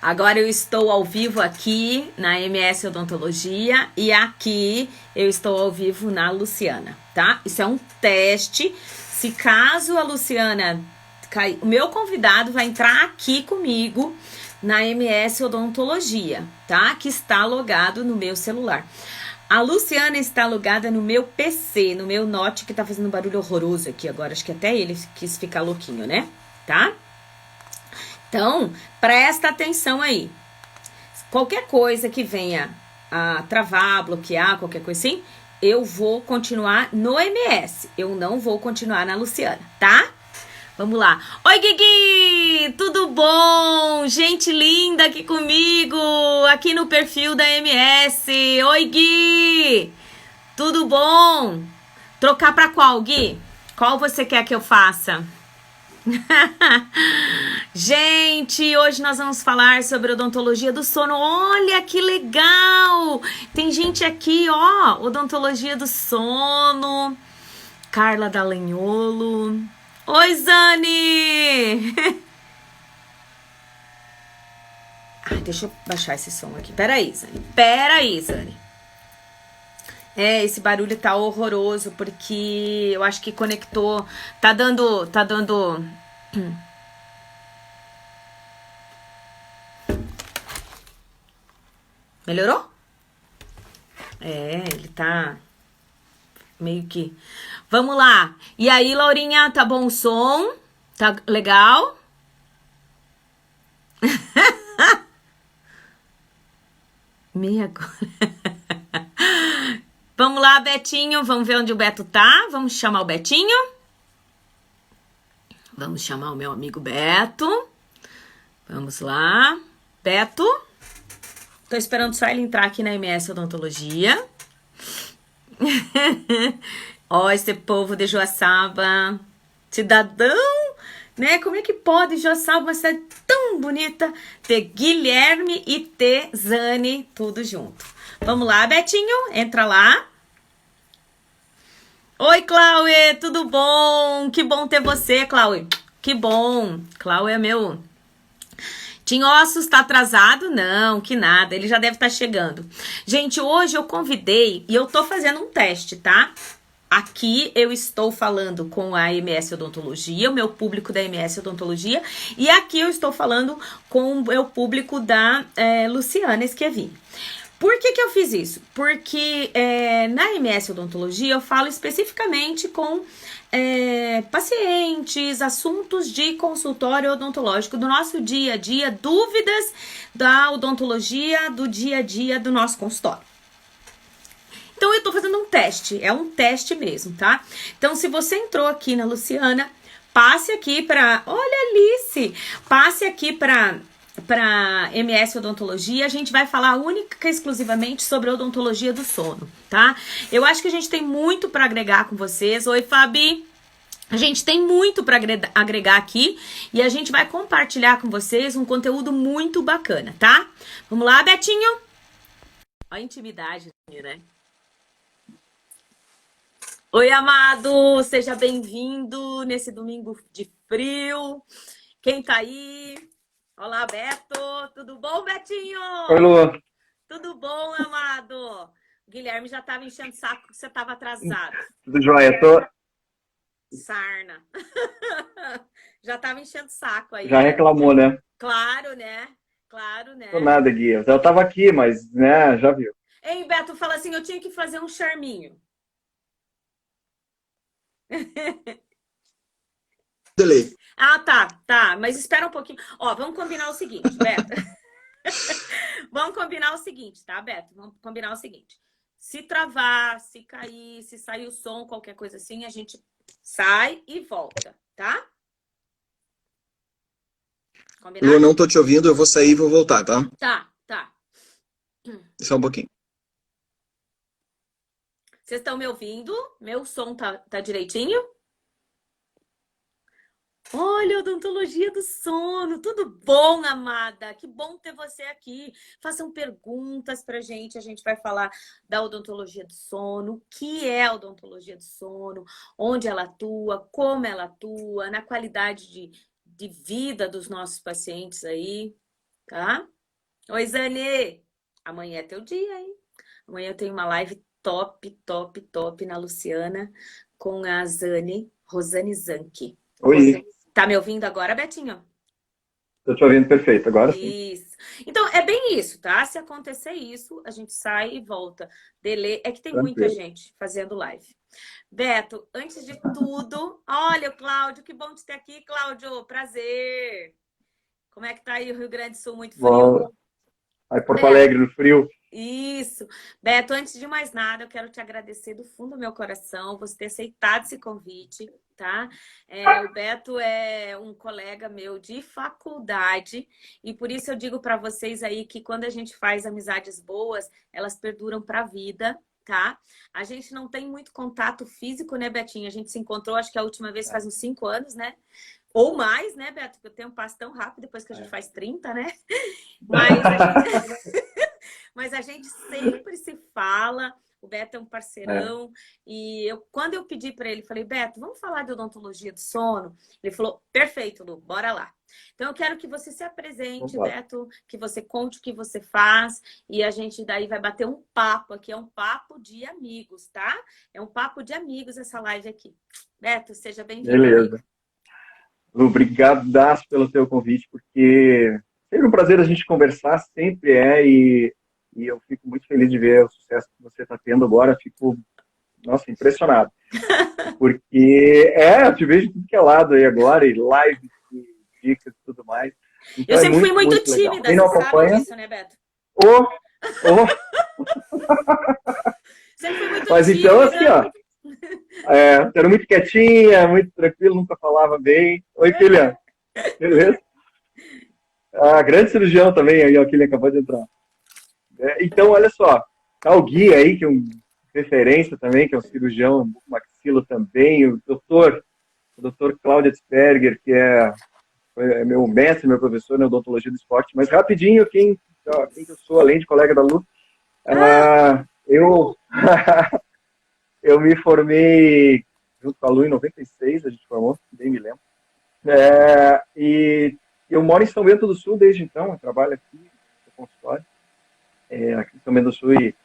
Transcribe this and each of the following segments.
Agora eu estou ao vivo aqui na MS Odontologia e aqui eu estou ao vivo na Luciana, tá? Isso é um teste. Se caso a Luciana cair, o meu convidado vai entrar aqui comigo na MS Odontologia, tá? Que está logado no meu celular. A Luciana está logada no meu PC, no meu Note, que tá fazendo um barulho horroroso aqui agora. Acho que até ele quis ficar louquinho, né? Tá? Então, presta atenção aí. Qualquer coisa que venha a travar, bloquear, qualquer coisa assim, eu vou continuar no MS. Eu não vou continuar na Luciana, tá? Vamos lá. Oi, Guigui! Tudo bom? Gente linda aqui comigo, aqui no perfil da MS. Oi, Gui! Tudo bom? Trocar pra qual, Gui? Qual você quer que eu faça? Gente, hoje nós vamos falar sobre odontologia do sono. Olha que legal! Tem gente aqui, ó, odontologia do sono. Carla Dallagnolo. Oi, Zani! Ai, deixa eu baixar esse som aqui. Peraí, Zani. É, esse barulho tá horroroso, porque eu acho que conectou. Tá dando. Melhorou? É, ele tá meio que. Vamos lá. E aí, Laurinha, tá bom o som? Tá legal? Meia agora. Vamos lá, Betinho. Vamos ver onde o Beto tá. Vamos chamar o Betinho. Vamos chamar o meu amigo Beto. Vamos lá. Beto. Tô esperando só ele entrar aqui na MS Odontologia. Ó, esse povo de Joaçaba. Cidadão, né? Como é que pode Joaçaba, uma cidade tão bonita, ter Guilherme e ter Zani, tudo junto. Vamos lá, Betinho, entra lá. Oi, Cláudia, tudo bom? Que bom ter você, Cláudia. Que bom. Cláudia é meu... Tinhossos, tá atrasado? Não, que nada, ele já deve estar chegando. Gente, hoje eu convidei e eu tô fazendo um teste, tá? Aqui eu estou falando com a MS Odontologia, o meu público da MS Odontologia, e aqui eu estou falando com o meu público da Luciana Schiavini. Por que eu fiz isso? Porque na MS Odontologia eu falo especificamente com pacientes, assuntos de consultório odontológico do nosso dia a dia, dúvidas da odontologia do dia a dia do nosso consultório. Então eu tô fazendo um teste, é um teste mesmo, tá? Então se você entrou aqui na Luciana, passe aqui pra... Olha, Alice! Passe aqui pra MS Odontologia, a gente vai falar única e exclusivamente sobre odontologia do sono, tá? Eu acho que a gente tem muito para agregar com vocês. Oi, Fabi! A gente tem muito para agregar aqui e a gente vai compartilhar com vocês um conteúdo muito bacana, tá? Vamos lá, Betinho? Olha a intimidade, né? Oi, amado! Seja bem-vindo nesse domingo de frio. Quem tá aí? Olá, Beto. Tudo bom, Betinho? Oi, Lu. Tudo bom, amado? O Guilherme já tava enchendo o saco que você tava atrasado. Tudo jóia? Tô... Sarna. Já tava enchendo o saco aí, Já né? reclamou, né? Claro, né? Claro, Tô né? nada, Gui. Eu tava aqui, mas, né, já viu. Ei, Beto, fala assim, eu tinha que fazer um charminho. Delay. Ah, tá. Mas espera um pouquinho. Ó, vamos combinar o seguinte, Beto. Vamos combinar o seguinte, tá, Beto? Vamos combinar o seguinte. Se travar, se cair, se sair o som, qualquer coisa assim, a gente sai e volta, tá? Lu, Combinado? não tô te ouvindo, eu vou sair e vou voltar, tá? Tá. Só um pouquinho. Vocês estão me ouvindo? Meu som tá direitinho? Olha, odontologia do sono, tudo bom, amada? Que bom ter você aqui. Façam perguntas pra gente, a gente vai falar da odontologia do sono, o que é a odontologia do sono, onde ela atua, como ela atua, na qualidade de vida dos nossos pacientes aí. tá? Oi, Zane! Amanhã é teu dia, hein? Amanhã eu tenho uma live top, top, top na Luciana com a Zane, Rosane Zanke. Oi, Tá me ouvindo agora, Betinho? tô te ouvindo perfeito, agora sim. Isso. Então, é bem isso, tá? Se acontecer isso, a gente sai e volta. É que tem muita Tranquilo. gente fazendo live. Beto, antes de tudo, olha o Cláudio, que bom te ter aqui, Cláudio. Prazer. Como é que tá aí o Rio Grande do Sul? Muito frio? Bom, aí Porto Beto, Alegre no frio. isso. Beto, antes de mais nada, eu quero te agradecer do fundo do meu coração você ter aceitado esse convite, tá? O Beto é um colega meu de faculdade e por isso eu digo para vocês aí que quando a gente faz amizades boas, elas perduram para a vida, tá? A gente não tem muito contato físico, né, Betinho? A gente se encontrou, acho que a última vez faz uns 5 anos, né? Ou mais, né, Beto? Porque o tempo passa tão rápido depois que a gente faz 30, né? Mas a gente... Mas a gente sempre se fala. O Beto é um É, parceirão. E quando eu pedi para ele, falei, Beto, vamos falar de odontologia do sono? Ele falou, perfeito, Lu, bora lá. Então, eu quero que você se vamos apresente, lá. Beto, que você conte o que você faz e a gente daí vai bater um papo aqui. É um papo de amigos, tá? É um papo de amigos essa live aqui. Beto, seja bem-vindo, amigo. Beleza. Obrigadaço pelo teu convite, porque sempre um prazer a gente conversar, sempre e eu fico muito feliz de ver o sucesso que você está tendo agora. Fico, nossa, impressionado. Porque, eu te vejo de tudo que é lado aí agora, e lives, e dicas e tudo mais. Eu Então é sempre fui muito, muito muito legal. tímida, Quem não você sabe acompanha, disso, né, Beto? ô, ô. Sempre fui muito Mas então, assim, tímida. ó, era muito quietinha, muito tranquilo, nunca falava bem. Oi, Kylian, beleza? Ah, grande cirurgião também, aí, ó, Kylian acabou de entrar. Então, olha só, tá o Gui aí, que é um referência também, que é um cirurgião maxilo também, o doutor Cláudio Etzberger, que é meu mestre, meu professor na odontologia do esporte. Mas rapidinho, quem que eu sou, além de colega da Lu, Ah, eu, eu me formei junto com a Lu em 96, a gente formou, bem me lembro. E eu moro em São Bento do Sul desde então, eu trabalho aqui no consultório, aqui em São Bento do Sul e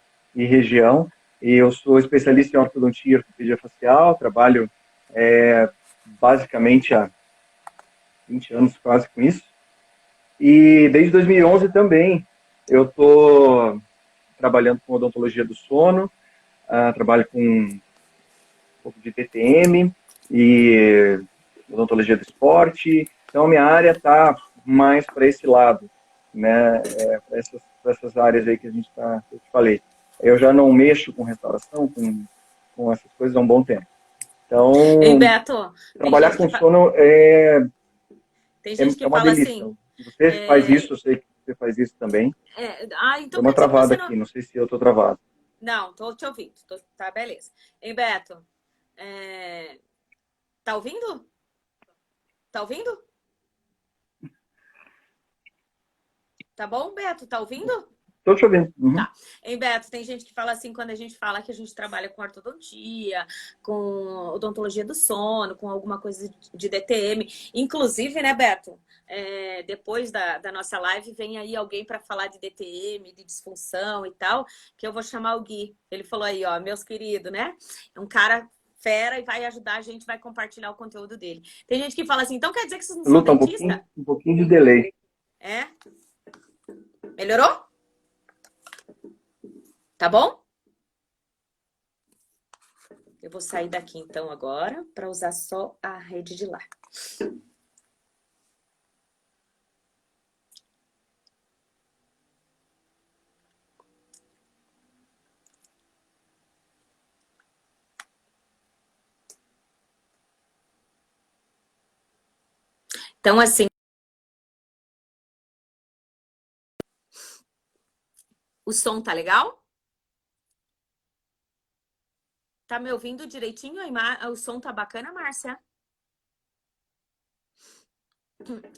região. E eu sou especialista em ortodontia e ortopedia facial, trabalho basicamente há 20 anos quase com isso. E desde 2011 também eu estou trabalhando com odontologia do sono, trabalho com um pouco de TTM e odontologia do esporte. Então, a minha área está mais para esse lado, né? Para essas áreas aí que a gente está, eu te falei. Eu já não mexo com restauração, com essas coisas há um bom tempo. Ei, Então, Beto, tem trabalhar gente que com sono tem gente que é uma fala delícia. assim, Se você faz é, isso, eu sei que você faz isso também. então Deu uma quer dizer que travada você não... aqui, não sei se eu estou travado. Não, tô te ouvindo, tá, beleza. Ei, Beto, é, tá ouvindo? Tá ouvindo? Tá bom, Beto, tá ouvindo? Estou te ouvindo. Uhum. Tá. Em Beto, tem gente que fala assim, quando a gente fala que a gente trabalha com ortodontia, com odontologia do sono, com alguma coisa de DTM. Inclusive, né, Beto? Depois da nossa live, vem aí alguém para falar de DTM, de disfunção e tal, que eu vou chamar o Gui. Ele falou aí, ó, meus queridos, né? É um cara fera e vai ajudar a gente, vai compartilhar o conteúdo dele. Tem gente que fala assim, então quer dizer que vocês não são Lu, tá dentista? um pouquinho de delay. É? Melhorou? Tá bom? Eu vou sair daqui então agora para usar só a rede de lá. Então, assim, o som tá legal? Tá me ouvindo direitinho? O som tá bacana, Márcia?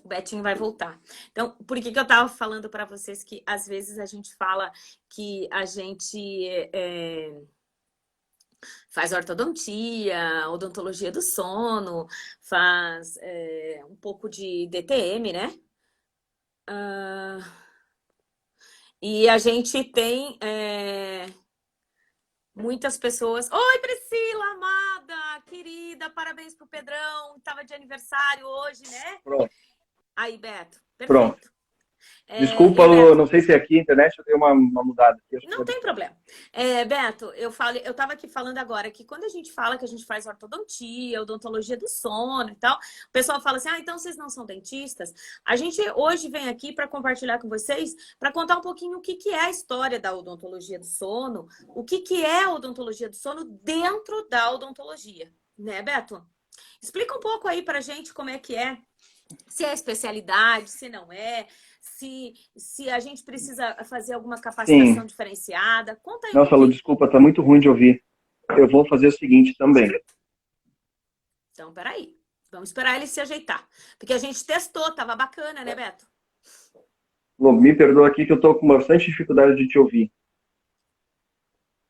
O Betinho vai voltar. Então, por que eu tava falando para vocês que às vezes a gente fala que a gente faz ortodontia, odontologia do sono, faz um pouco de DTM, né? Ah, e a gente tem muitas pessoas. Oi, Priscila, amada, querida, parabéns pro Pedrão, tava de aniversário hoje, né? Pronto, Aí, Beto, pronto. perfeito. Desculpa, E Lu, Beto, não sei se aqui a internet eu dei uma mudada aqui, acho que não é do tem som. problema. Beto, eu tava aqui falando agora que quando a gente fala que a gente faz ortodontia, odontologia do sono e tal, o pessoal fala assim: ah, então vocês não são dentistas? A gente hoje vem aqui para compartilhar com vocês, para contar um pouquinho o que que é a história da odontologia do sono, o que que é a odontologia do sono dentro da odontologia, né, Beto? Explica um pouco aí pra gente como é que é. Se é especialidade, se não é, se a gente precisa fazer alguma capacitação Sim. diferenciada. Conta aí um Nossa, Lu, pouquinho. desculpa, tá muito ruim de ouvir. Eu vou fazer o seguinte também. Então, peraí. Vamos esperar ele se ajeitar. Porque a gente testou, tava bacana, né, Beto? Lu, me perdoa aqui que eu tô com bastante dificuldade de te ouvir.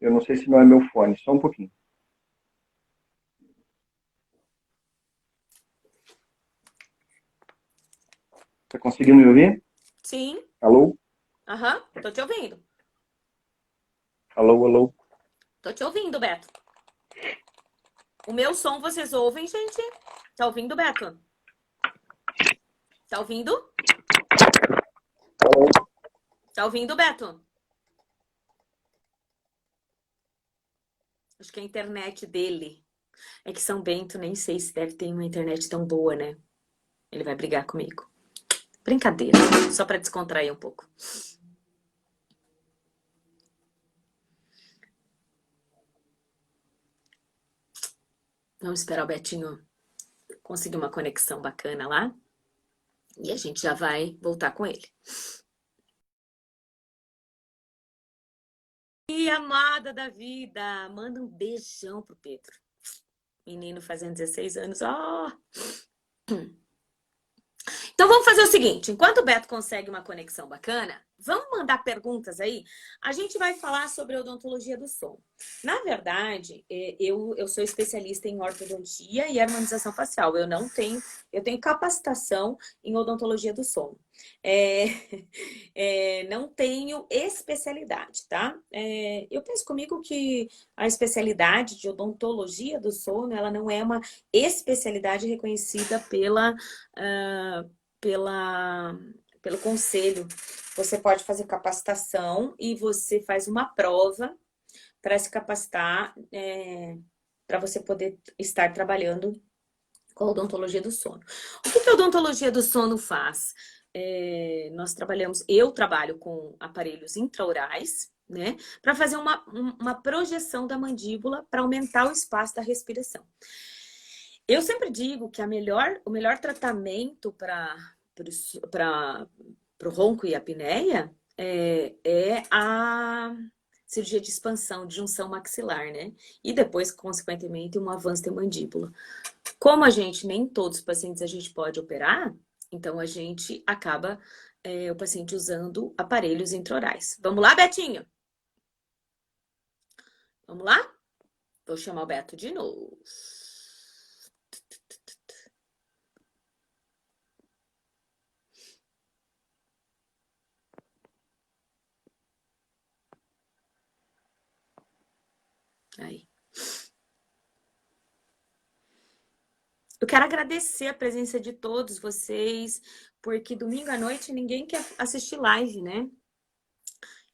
Eu não sei se não é meu fone, só um pouquinho. Tá conseguindo me ouvir? Sim. Alô? Aham. Tô te ouvindo. Alô, alô? Tô te ouvindo, Beto. O meu som vocês ouvem, gente? Tá ouvindo, Beto? Tá ouvindo? Alô? Tá ouvindo, Beto? Acho que é a internet dele. É que São Bento, nem sei se deve ter uma internet tão boa, né? Ele vai brigar comigo. Brincadeira, só para descontrair um pouco. Vamos esperar o Betinho conseguir uma conexão bacana lá e a gente já vai voltar com ele. E amada da vida, manda um beijão pro Pedro. Menino fazendo 16 anos, ó. Então vamos fazer o seguinte: enquanto o Beto consegue uma conexão bacana, vamos mandar perguntas aí. A gente vai falar sobre a odontologia do som. Na verdade, eu sou especialista em ortodontia e harmonização facial. Eu tenho capacitação em odontologia do sono. É, não tenho especialidade, tá? Eu penso comigo que a especialidade de odontologia do sono, ela não é uma especialidade reconhecida pela, pelo conselho. Você pode fazer capacitação e você faz uma prova para se capacitar, para você poder estar trabalhando com a odontologia do sono. O que a odontologia do sono faz? Eu trabalho com aparelhos intraorais, né, para fazer uma projeção da mandíbula para aumentar o espaço da respiração. Eu sempre digo que o melhor tratamento para o ronco e a apneia é a cirurgia de expansão, de junção maxilar, né? E depois, consequentemente, um avanço da mandíbula. Como nem todos os pacientes a gente pode operar, então a gente acaba o paciente usando aparelhos intraorais. Vamos lá, Betinho? Vamos lá? Vou chamar o Beto de novo. Aí. Eu quero agradecer a presença de todos vocês, porque domingo à noite ninguém quer assistir live, né?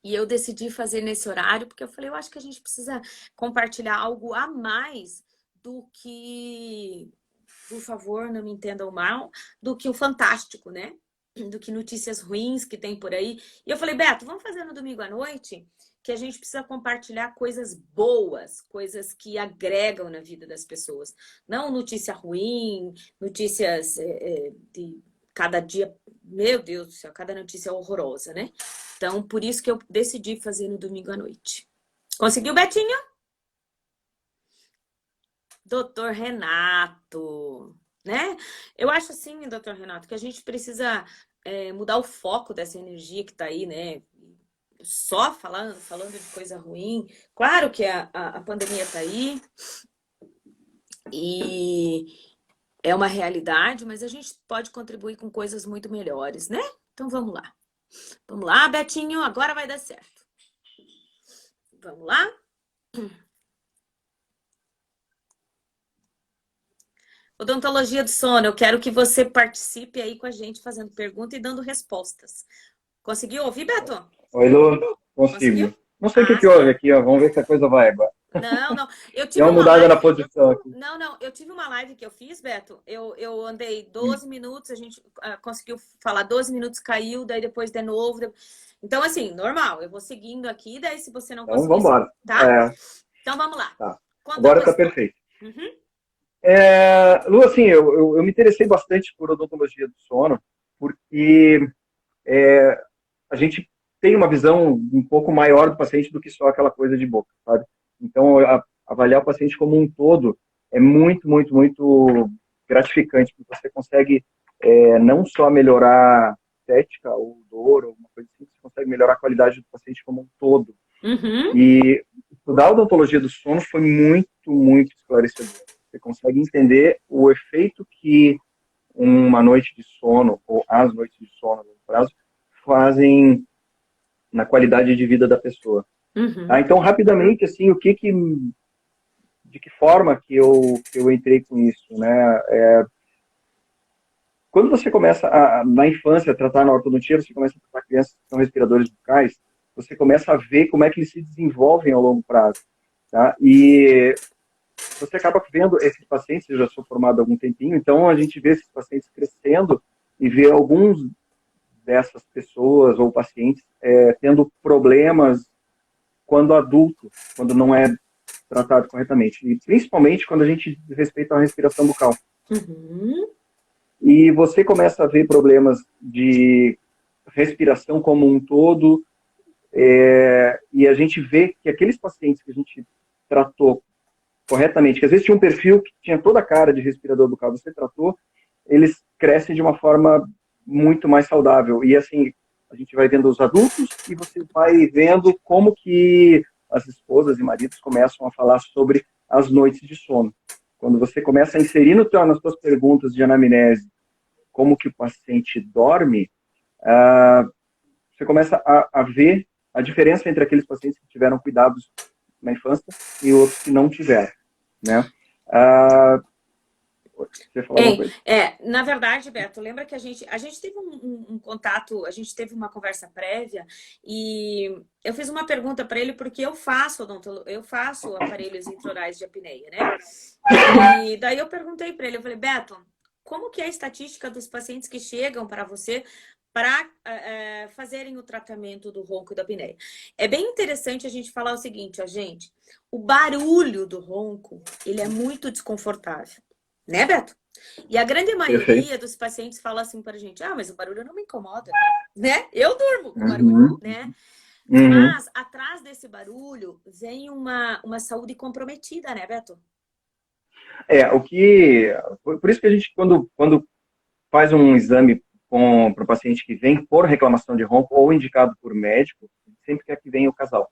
E eu decidi fazer nesse horário, porque eu falei, eu acho que a gente precisa compartilhar algo a mais do que, por favor, não me entendam mal, do que o fantástico, né? Do que notícias ruins que tem por aí. E eu falei, Beto, vamos fazer no domingo à noite, que a gente precisa compartilhar coisas boas, coisas que agregam na vida das pessoas. Não notícia ruim, notícias de cada dia. Meu Deus do céu, cada notícia é horrorosa, né? Então, por isso que eu decidi fazer no domingo à noite. Conseguiu, Betinho? Doutor Renato, né? Eu acho assim, doutor Renato, que a gente precisa mudar o foco dessa energia que tá aí, né? Só falando de coisa ruim. Claro que a pandemia tá aí e é uma realidade, mas a gente pode contribuir com coisas muito melhores, né? Então vamos lá. Vamos lá, Betinho, agora vai dar certo. Vamos lá? Odontologia do sono, eu quero que você participe aí com a gente, fazendo pergunta e dando respostas. Conseguiu ouvir, Beto? Oi, Lu, consigo. Conseguiu? Não sei o que que houve aqui, ó. Vamos ver se a coisa vai agora. Não. Eu Deu tive uma uma mudada na live. posição aqui. Não. Eu tive uma live que eu fiz, Beto. Eu andei 12 minutos, a gente conseguiu falar 12 minutos, caiu, daí depois de novo. Então, assim, normal. Eu vou seguindo aqui, daí se você não Então, conseguir, vamos embora. tá? Então, vamos lá. Tá. Conta a Agora tua tá história. perfeito. Uhum. Lu, assim, eu me interessei bastante por odontologia do sono, porque a gente tem uma visão um pouco maior do paciente do que só aquela coisa de boca, sabe? Então, avaliar o paciente como um todo é muito, muito, muito gratificante, porque você consegue não só melhorar a estética ou dor, ou alguma coisa assim, você consegue melhorar a qualidade do paciente como um todo. Uhum. E estudar a odontologia do sono foi muito, muito esclarecedor. Você consegue entender o efeito que uma noite de sono, ou as noites de sono, no prazo, fazem na qualidade de vida da pessoa. Uhum. Tá? Então, rapidamente, assim, de que forma que eu entrei com isso, né? Quando você começa, na infância, a tratar na ortodontia, você começa a tratar crianças que são respiradores bucais, você começa a ver como é que eles se desenvolvem ao longo prazo. Tá? E você acaba vendo esses pacientes, eu já sou formado há algum tempinho, então a gente vê esses pacientes crescendo e vê alguns dessas pessoas ou pacientes tendo problemas quando adulto, quando não é tratado corretamente. E principalmente quando a gente respeita a respiração bucal. Uhum. E você começa a ver problemas de respiração como um todo, e a gente vê que aqueles pacientes que a gente tratou corretamente, que às vezes tinha um perfil que tinha toda a cara de respirador bucal, você tratou, eles crescem de uma forma muito mais saudável. E assim, a gente vai vendo os adultos e você vai vendo como que as esposas e maridos começam a falar sobre as noites de sono. Quando você começa a inserir nas suas perguntas de anamnese como que o paciente dorme, você começa a ver a diferença entre aqueles pacientes que tiveram cuidados na infância e outros que não tiveram, né? Você falou alguma coisa? Na verdade, Beto, lembra que a gente teve um contato, a gente teve uma conversa prévia e eu fiz uma pergunta para ele porque eu faço aparelhos intraorais de apneia, né? E daí eu perguntei para ele, eu falei, Beto, como que é a estatística dos pacientes que chegam para você para fazerem o tratamento do ronco e da apneia? É bem interessante a gente falar o seguinte, ó, gente, o barulho do ronco, ele é muito desconfortável. Né, Beto? E a grande maioria dos pacientes fala assim pra gente, mas o barulho não me incomoda, né? Eu durmo com barulho, né? Mas atrás desse barulho vem uma saúde comprometida, né, Beto? Por isso que a gente, quando faz um exame para o paciente que vem por reclamação de ronco ou indicado por médico, sempre quer que venha o casal.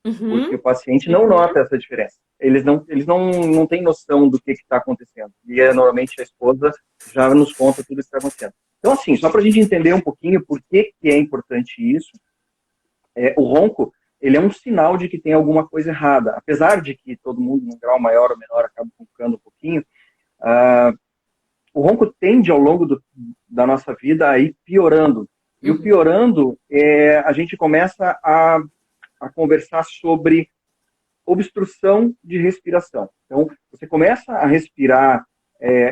Porque o paciente não nota essa diferença. Eles não têm noção do que está acontecendo. E normalmente a esposa já nos conta tudo o que está acontecendo. Então, assim, só para a gente entender um pouquinho por que é importante isso, o ronco, ele é um sinal de que tem alguma coisa errada. Apesar de que todo mundo, num grau maior ou menor, acaba roncando um pouquinho, o ronco tende, ao longo da nossa vida, a ir piorando. E o piorando, a gente começa a conversar sobre obstrução de respiração. Então, você começa a respirar,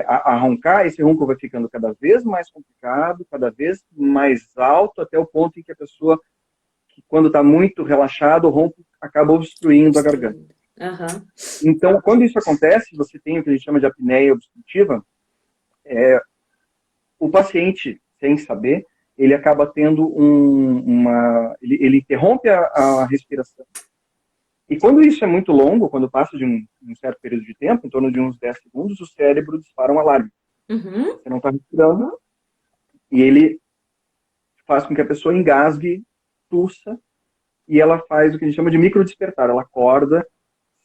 a roncar, esse ronco vai ficando cada vez mais complicado, cada vez mais alto, até o ponto em que a pessoa, quando está muito relaxado, o ronco acaba obstruindo a garganta. Então, quando isso acontece, você tem o que a gente chama de apneia obstrutiva, o paciente, sem saber, ele acaba tendo ele interrompe a respiração. E quando isso é muito longo, quando passa de um certo período de tempo, em torno de uns 10 segundos, o cérebro dispara um alarme. Você não está respirando, e ele faz com que a pessoa engasgue, tussa, e ela faz o que a gente chama de microdespertar. Ela acorda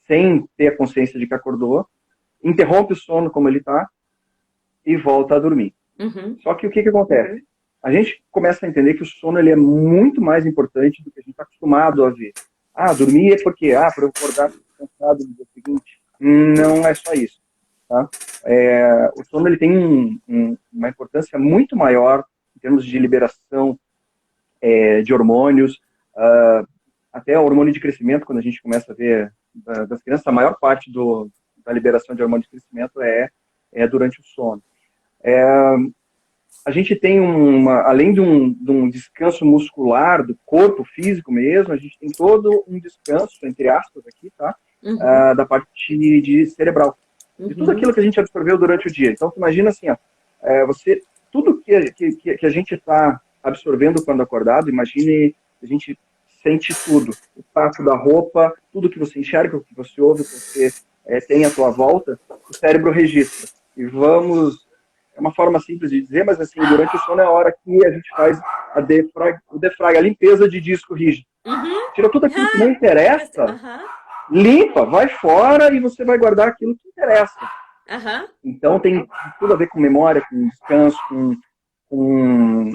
sem ter a consciência de que acordou, interrompe o sono como ele está, e volta a dormir. Só que o que acontece? a gente começa a entender que o sono ele é muito mais importante do que a gente está acostumado a ver. Ah, dormir é porque, para eu acordar cansado no dia seguinte. Não é só isso. Tá? O sono ele tem uma importância muito maior em termos de liberação de hormônios, até hormônio de crescimento, quando a gente começa a ver das crianças, a maior parte da liberação de hormônio de crescimento é durante o sono. A gente tem além de um descanso muscular do corpo físico mesmo, a gente tem todo um descanso, entre aspas aqui, tá? Da parte de cerebral. De tudo aquilo que a gente absorveu durante o dia. Então, imagina assim, tudo que a gente está absorvendo quando acordado, imagine, a gente sente tudo. O tato da roupa, tudo que você enxerga, o que você ouve, o que você tem à sua volta, o cérebro registra. E é uma forma simples de dizer, mas assim, durante o sono é a hora que a gente faz o defrag, a limpeza de disco rígido. Tira tudo aquilo que não interessa, limpa, vai fora e você vai guardar aquilo que interessa. Então tem tudo a ver com memória, com descanso, com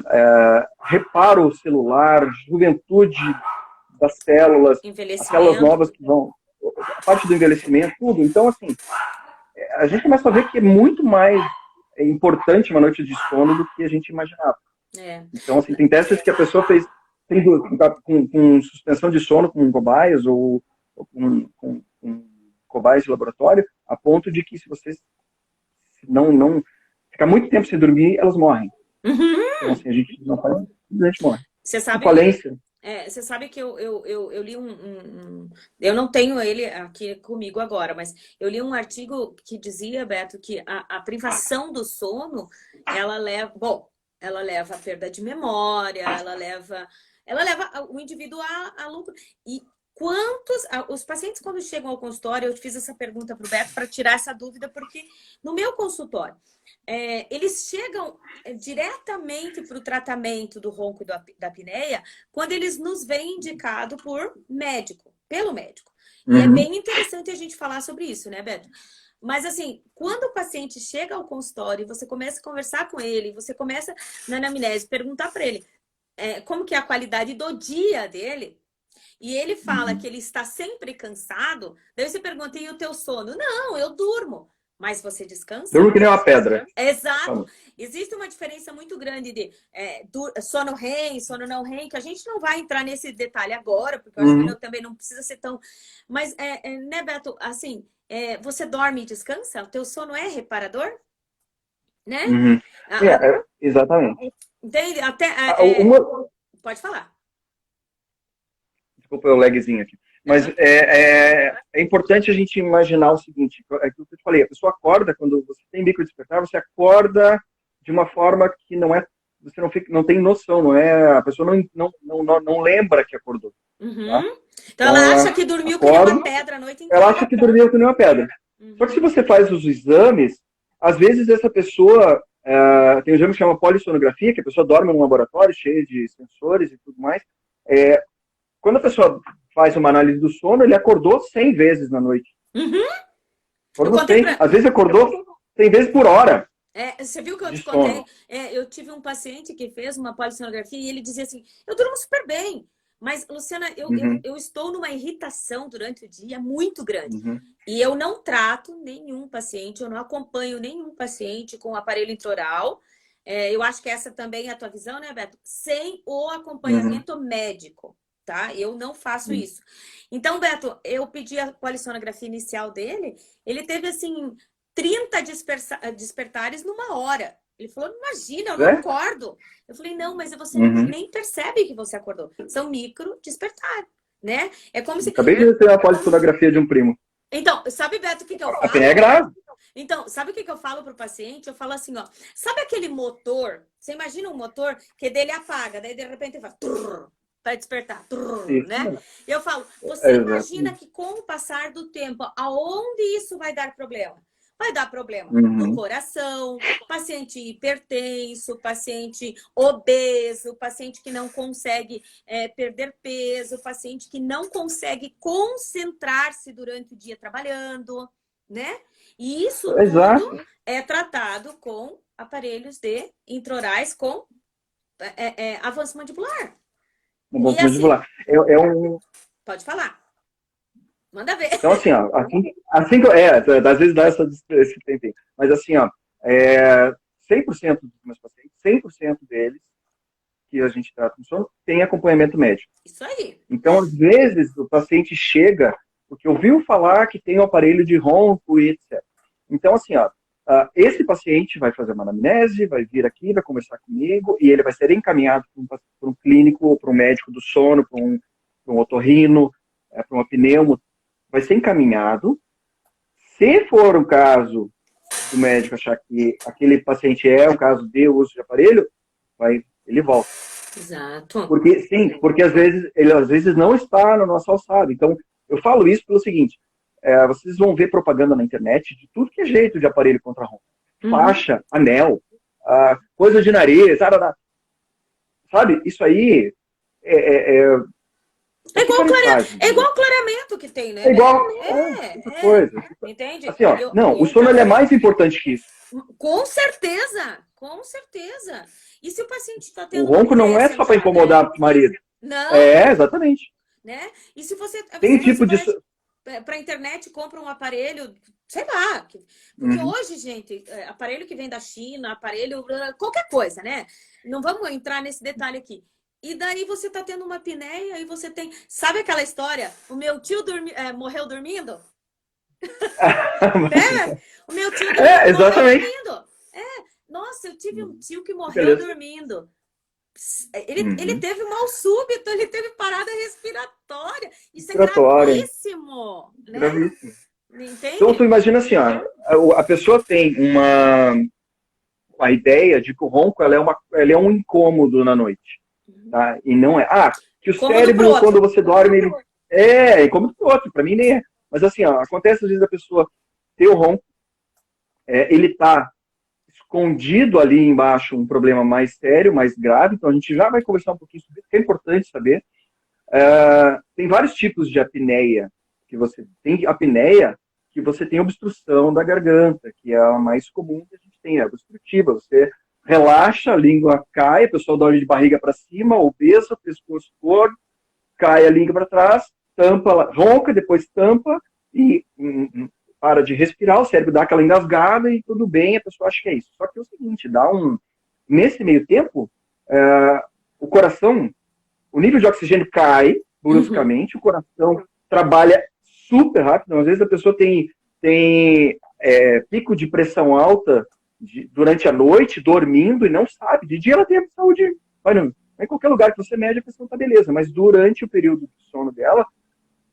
reparo celular, juventude das células, as células novas que vão, a parte do envelhecimento, tudo. Então, assim, a gente começa a ver que é muito mais importante uma noite de sono do que a gente imaginava. Então, assim, tem testes que a pessoa fez com suspensão de sono com cobaias ou com cobaias de laboratório, a ponto de que se você não ficar muito tempo sem dormir, elas morrem. Então, assim, a gente não faz, a gente morre. Você sabe falência. Você sabe que eu li eu não tenho ele aqui comigo agora, mas eu li um artigo que dizia, Beto, que a privação do sono, ela leva a perda de memória, ela leva o indivíduo a lucro. E os pacientes, quando chegam ao consultório, eu fiz essa pergunta para o Beto para tirar essa dúvida, porque no meu consultório, eles chegam diretamente para o tratamento do ronco e da apneia quando eles nos vêm indicado pelo médico. E é bem interessante a gente falar sobre isso, né, Beto? Mas assim, quando o paciente chega ao consultório e você começa a conversar com ele, você começa na anamnese, perguntar para ele como que é a qualidade do dia dele, e ele fala que ele está sempre cansado, daí você pergunta, e o teu sono? Não, eu durmo. Mas você descansa? Durmo que nem uma pedra. Exato. Existe uma diferença muito grande de sono REM, sono não REM, que a gente não vai entrar nesse detalhe agora, porque eu acho que também não precisa ser tão... Mas, né, Beto, assim, você dorme e descansa? O teu sono é reparador? Né? Exatamente. Entende? Pode falar. Desculpa o lagzinho aqui. Mas é importante a gente imaginar o seguinte, aquilo que eu te falei, a pessoa acorda, quando você tem micro despertar, você acorda de uma forma que você não tem noção, a pessoa não lembra que acordou. Tá? Então ela acha que dormiu que nem uma pedra a noite inteira. Ela acha que dormiu que nem uma pedra. Só que se você faz os exames, às vezes essa pessoa, tem um exame que chama polissonografia, que a pessoa dorme num laboratório cheio de sensores e tudo mais, quando a pessoa faz uma análise do sono, ele acordou 100 vezes na noite. Às vezes acordou 100 vezes por hora. Você viu que eu te contei? Eu tive um paciente que fez uma polissonografia e ele dizia assim, eu durmo super bem, mas, Luciana, eu estou numa irritação durante o dia muito grande. E eu não trato nenhum paciente, eu não acompanho nenhum paciente com aparelho intraoral. Eu acho que essa também é a tua visão, né, Beto? Sem o acompanhamento médico. Tá? Eu não faço isso. Então, Beto, eu pedi a polissonografia inicial dele, ele teve, assim, 30 despertares numa hora. Ele falou, imagina, eu não acordo. Eu falei, não, mas você nem percebe que você acordou. São micro despertares, né? É como se... Acabei de ter uma polissonografia de um primo. Então, sabe, Beto, o que eu falo? A apneia é grave. Então, sabe o que eu falo pro paciente? Eu falo assim, ó, sabe aquele motor? Você imagina um motor que dele apaga, daí de repente ele faz... para despertar, né? Eu falo, você imagina que com o passar do tempo, aonde isso vai dar problema? Vai dar problema no coração, paciente hipertenso, paciente obeso, paciente que não consegue perder peso, paciente que não consegue concentrar-se durante o dia trabalhando, né? E isso tudo é tratado com aparelhos intraorais com avanço mandibular. Um bom E assim, mandibular. É um, pode falar. Manda ver. então, assim, ó, assim que às vezes dá esse tempinho, mas assim, ó, 100% dos meus pacientes, 100% deles que a gente trata com sono, tem acompanhamento médico. Isso aí. Então, às vezes, o paciente chega porque ouviu falar que tem um aparelho de ronco e etc. Então, assim, ó, esse paciente vai fazer uma anamnese, vai vir aqui, vai conversar comigo e ele vai ser encaminhado para um clínico ou para um médico do sono, para um otorrino, para uma pneumo, vai ser encaminhado. Se for o caso do médico achar que aquele paciente é um caso de uso de aparelho, ele volta. Exato. Porque, sim, porque às vezes ele às vezes não está no nosso alçado. Então, eu falo isso pelo seguinte: vocês vão ver propaganda na internet de tudo que é jeito de aparelho contra ronco. Faixa, anel, coisa de nariz, sabe? Isso aí É igual clareamento que tem, né? É igual outra coisa. Entende? Assim, ó, não, o sono ele é mais importante que isso. Com certeza, com certeza. E se o paciente está O tendo ronco não é só para incomodar o marido. Não. Exatamente. Né? E se você tem tipo de para a internet compra um aparelho, sei lá, porque hoje, gente, aparelho que vem da China, aparelho qualquer coisa, né? Não vamos entrar nesse detalhe aqui. E daí você tá tendo uma apneia e você tem, sabe aquela história? O meu tio morreu dormindo? O meu tio morreu dormindo. Nossa, eu tive um tio que morreu dormindo. Ele teve mal súbito, ele teve parada respiratória. Isso é gravíssimo. Né? Gravíssimo. Entende? Então, tu imagina assim, ó, a pessoa tem a ideia de que o ronco ele é um incômodo na noite. Tá? E não é. Que o cérebro, quando você dorme, ele incômodo pro outro. Para mim nem é. Mas assim, ó, acontece às vezes a pessoa ter o ronco, ele tá escondido ali embaixo um problema mais sério, mais grave, então a gente já vai conversar um pouquinho sobre isso, que é importante saber. Tem vários tipos de apneia, que você tem apneia, que você tem obstrução da garganta, que é a mais comum que a gente tem, é obstrutiva, você relaxa, a língua cai, a pessoa dorme de barriga para cima, obesa, pescoço gordo, cai a língua para trás, tampa, ronca, depois tampa e para de respirar, o cérebro dá aquela engasgada e tudo bem, a pessoa acha que é isso. Só que é o seguinte, nesse meio tempo, o coração, o nível de oxigênio cai bruscamente, o coração trabalha super rápido, às vezes a pessoa tem pico de pressão alta durante a noite, dormindo, e não sabe. De dia ela tem a saúde, em qualquer lugar que você mede, a pressão tá beleza, mas durante o período de sono dela,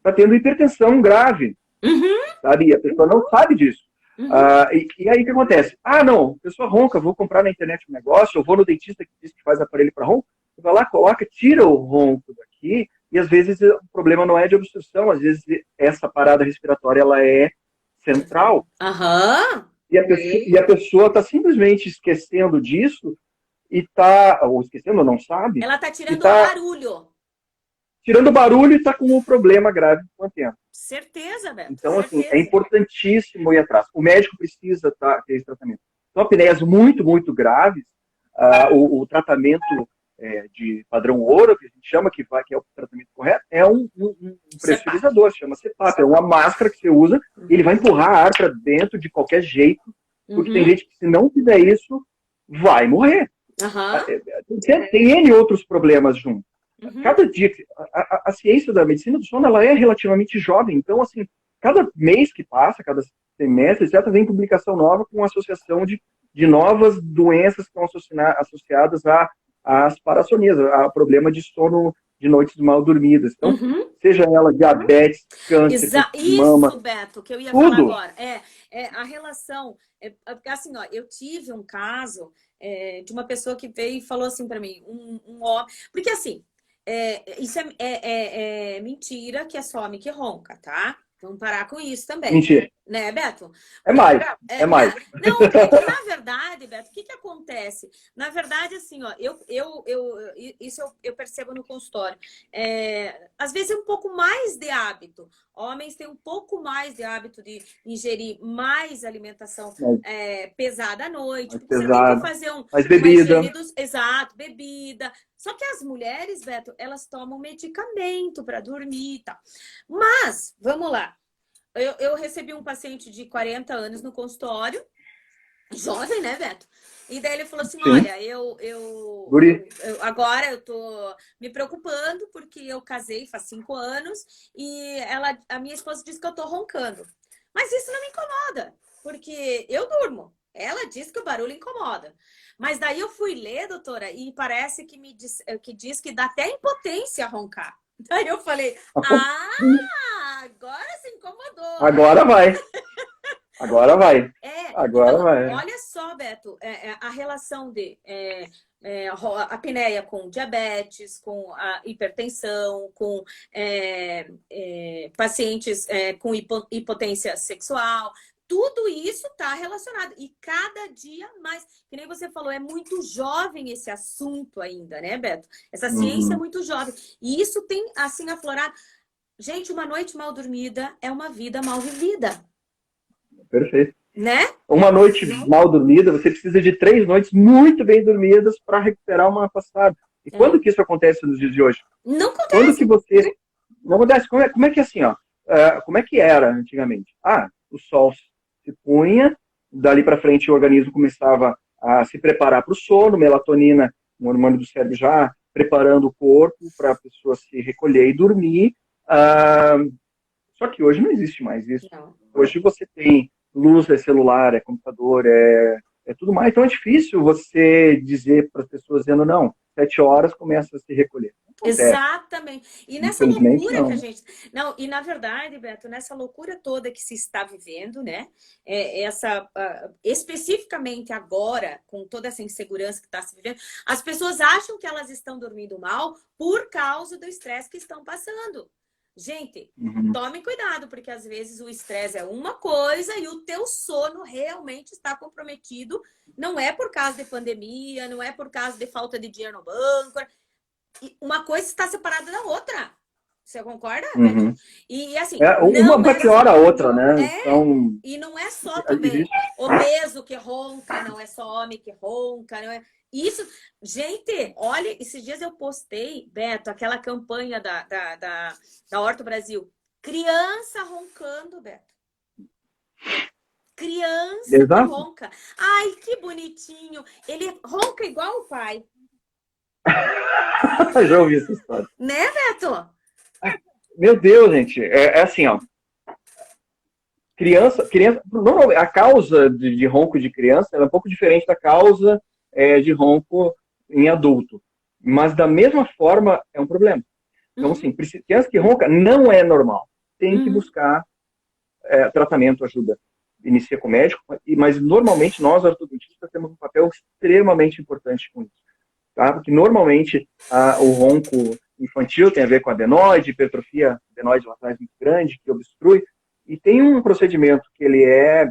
tá tendo hipertensão grave. Sabe? E a pessoa não sabe disso. E aí o que acontece? Não, a pessoa ronca, vou comprar na internet um negócio, eu vou no dentista que diz que faz aparelho para ronco, vai lá, coloca, tira o ronco daqui, e às vezes o problema não é de obstrução, às vezes essa parada respiratória ela é central. E a pessoa está simplesmente esquecendo disso ou esquecendo, não sabe. Ela está tirando barulho. Tirando barulho e está com um problema grave com a antena. Certeza, Beto. Então, assim, é importantíssimo ir atrás. O médico precisa ter esse tratamento. Então, apneias muito, muito graves, o tratamento de padrão ouro, que a gente chama, que é o tratamento correto, é um pressurizador, se chama CPAP. É uma máscara que você usa, e ele vai empurrar ar para dentro de qualquer jeito, porque tem gente que, se não fizer isso, vai morrer. Tem N outros problemas junto. Cada dia, a ciência da medicina do sono, ela é relativamente jovem, então, assim, cada mês que passa, cada semestre, etc., vem publicação nova com associação de novas doenças que estão associadas às parassonias, a problema de sono de noites mal dormidas. Então, seja ela diabetes, câncer, mama... Isso, Beto, que eu ia falar agora. A relação... assim, ó, eu tive um caso de uma pessoa que veio e falou assim para mim, um homem... Porque, assim, isso é mentira que é só homem que ronca, tá? Vamos parar com isso também. Mentira. né, Beto? É mais, é mais. Não, porque na verdade, Beto, o que acontece? Na verdade, assim, ó, isso eu percebo no consultório. Às vezes é um pouco mais de hábito. Homens têm um pouco mais de hábito de ingerir mais alimentação pesada à noite, Mais porque você tem que pesado, fazer mais uma bebida. higiene exato, bebida. Só que as mulheres, Beto, elas tomam medicamento para dormir e tal. Mas, vamos lá. Eu recebi um paciente de 40 anos no consultório, jovem, né, Beto? E daí ele falou assim, Sim. olha, Guri. agora eu tô me preocupando porque eu casei faz 5 anos e a minha esposa disse que eu tô roncando. Mas isso não me incomoda, porque eu durmo. Ela diz que o barulho incomoda. Mas daí eu fui ler, doutora, e parece que diz que dá até impotência roncar. Daí eu falei, agora se incomodou. Agora vai. Agora vai. Agora então, vai. olha só, Beto, a relação de a apneia com diabetes, com a hipertensão, com pacientes com hipotensão sexual. Tudo isso está relacionado. E cada dia mais, que nem você falou, é muito jovem esse assunto ainda, né, Beto? Essa ciência é muito jovem. E isso tem, assim, aflorado. Gente, uma noite mal dormida é uma vida mal vivida. Perfeito. Né? Uma noite mal dormida, você precisa de 3 noites muito bem dormidas para recuperar uma passada. E quando que isso acontece nos dias de hoje? Não acontece. Quando que você... Não acontece. Como é que assim, ó? Como é que era antigamente? O sol se punha, dali para frente o organismo começava a se preparar para o sono, melatonina, um hormônio do cérebro já preparando o corpo para a pessoa se recolher e dormir. Só que hoje não existe mais isso. Não. Hoje você tem luz, é celular, é computador, é tudo mais. Então é difícil você dizer para as pessoas dizendo, não, 7 horas começa a se recolher. Exatamente. E nessa loucura não. que a gente... Não, e na verdade, Beto, nessa loucura toda que se está vivendo, né? Especificamente agora, com toda essa insegurança que está se vivendo, as pessoas acham que elas estão dormindo mal por causa do estresse que estão passando. Gente, tome cuidado, porque às vezes o estresse é uma coisa e o teu sono realmente está comprometido. Não é por causa de pandemia, não é por causa de falta de dinheiro no banco. Uma coisa está separada da outra. Você concorda? E assim... uma vai pior a outra, né? Então, e não é só também obeso que ronca, não é só homem que ronca, não é... Isso, gente, olha, esses dias eu postei, Beto, aquela campanha da Horto Brasil. Criança roncando, Beto. Criança que ronca. Ai, que bonitinho. Ele ronca igual o pai. Já ouvi essa história. Né, Beto? Meu Deus, gente. É assim, ó. Criança, normalmente, a causa de ronco de criança é um pouco diferente da causa de ronco em adulto. Mas, da mesma forma, é um problema. Então, assim, criança que ronca não é normal. Tem que buscar tratamento, ajuda. Inicia com o médico, mas, normalmente, nós, ortodontistas, temos um papel extremamente importante com isso. Tá? Porque, normalmente, o ronco infantil tem a ver com adenoide, hipertrofia adenoide lá atrás muito grande, que obstrui. E tem um procedimento que ele é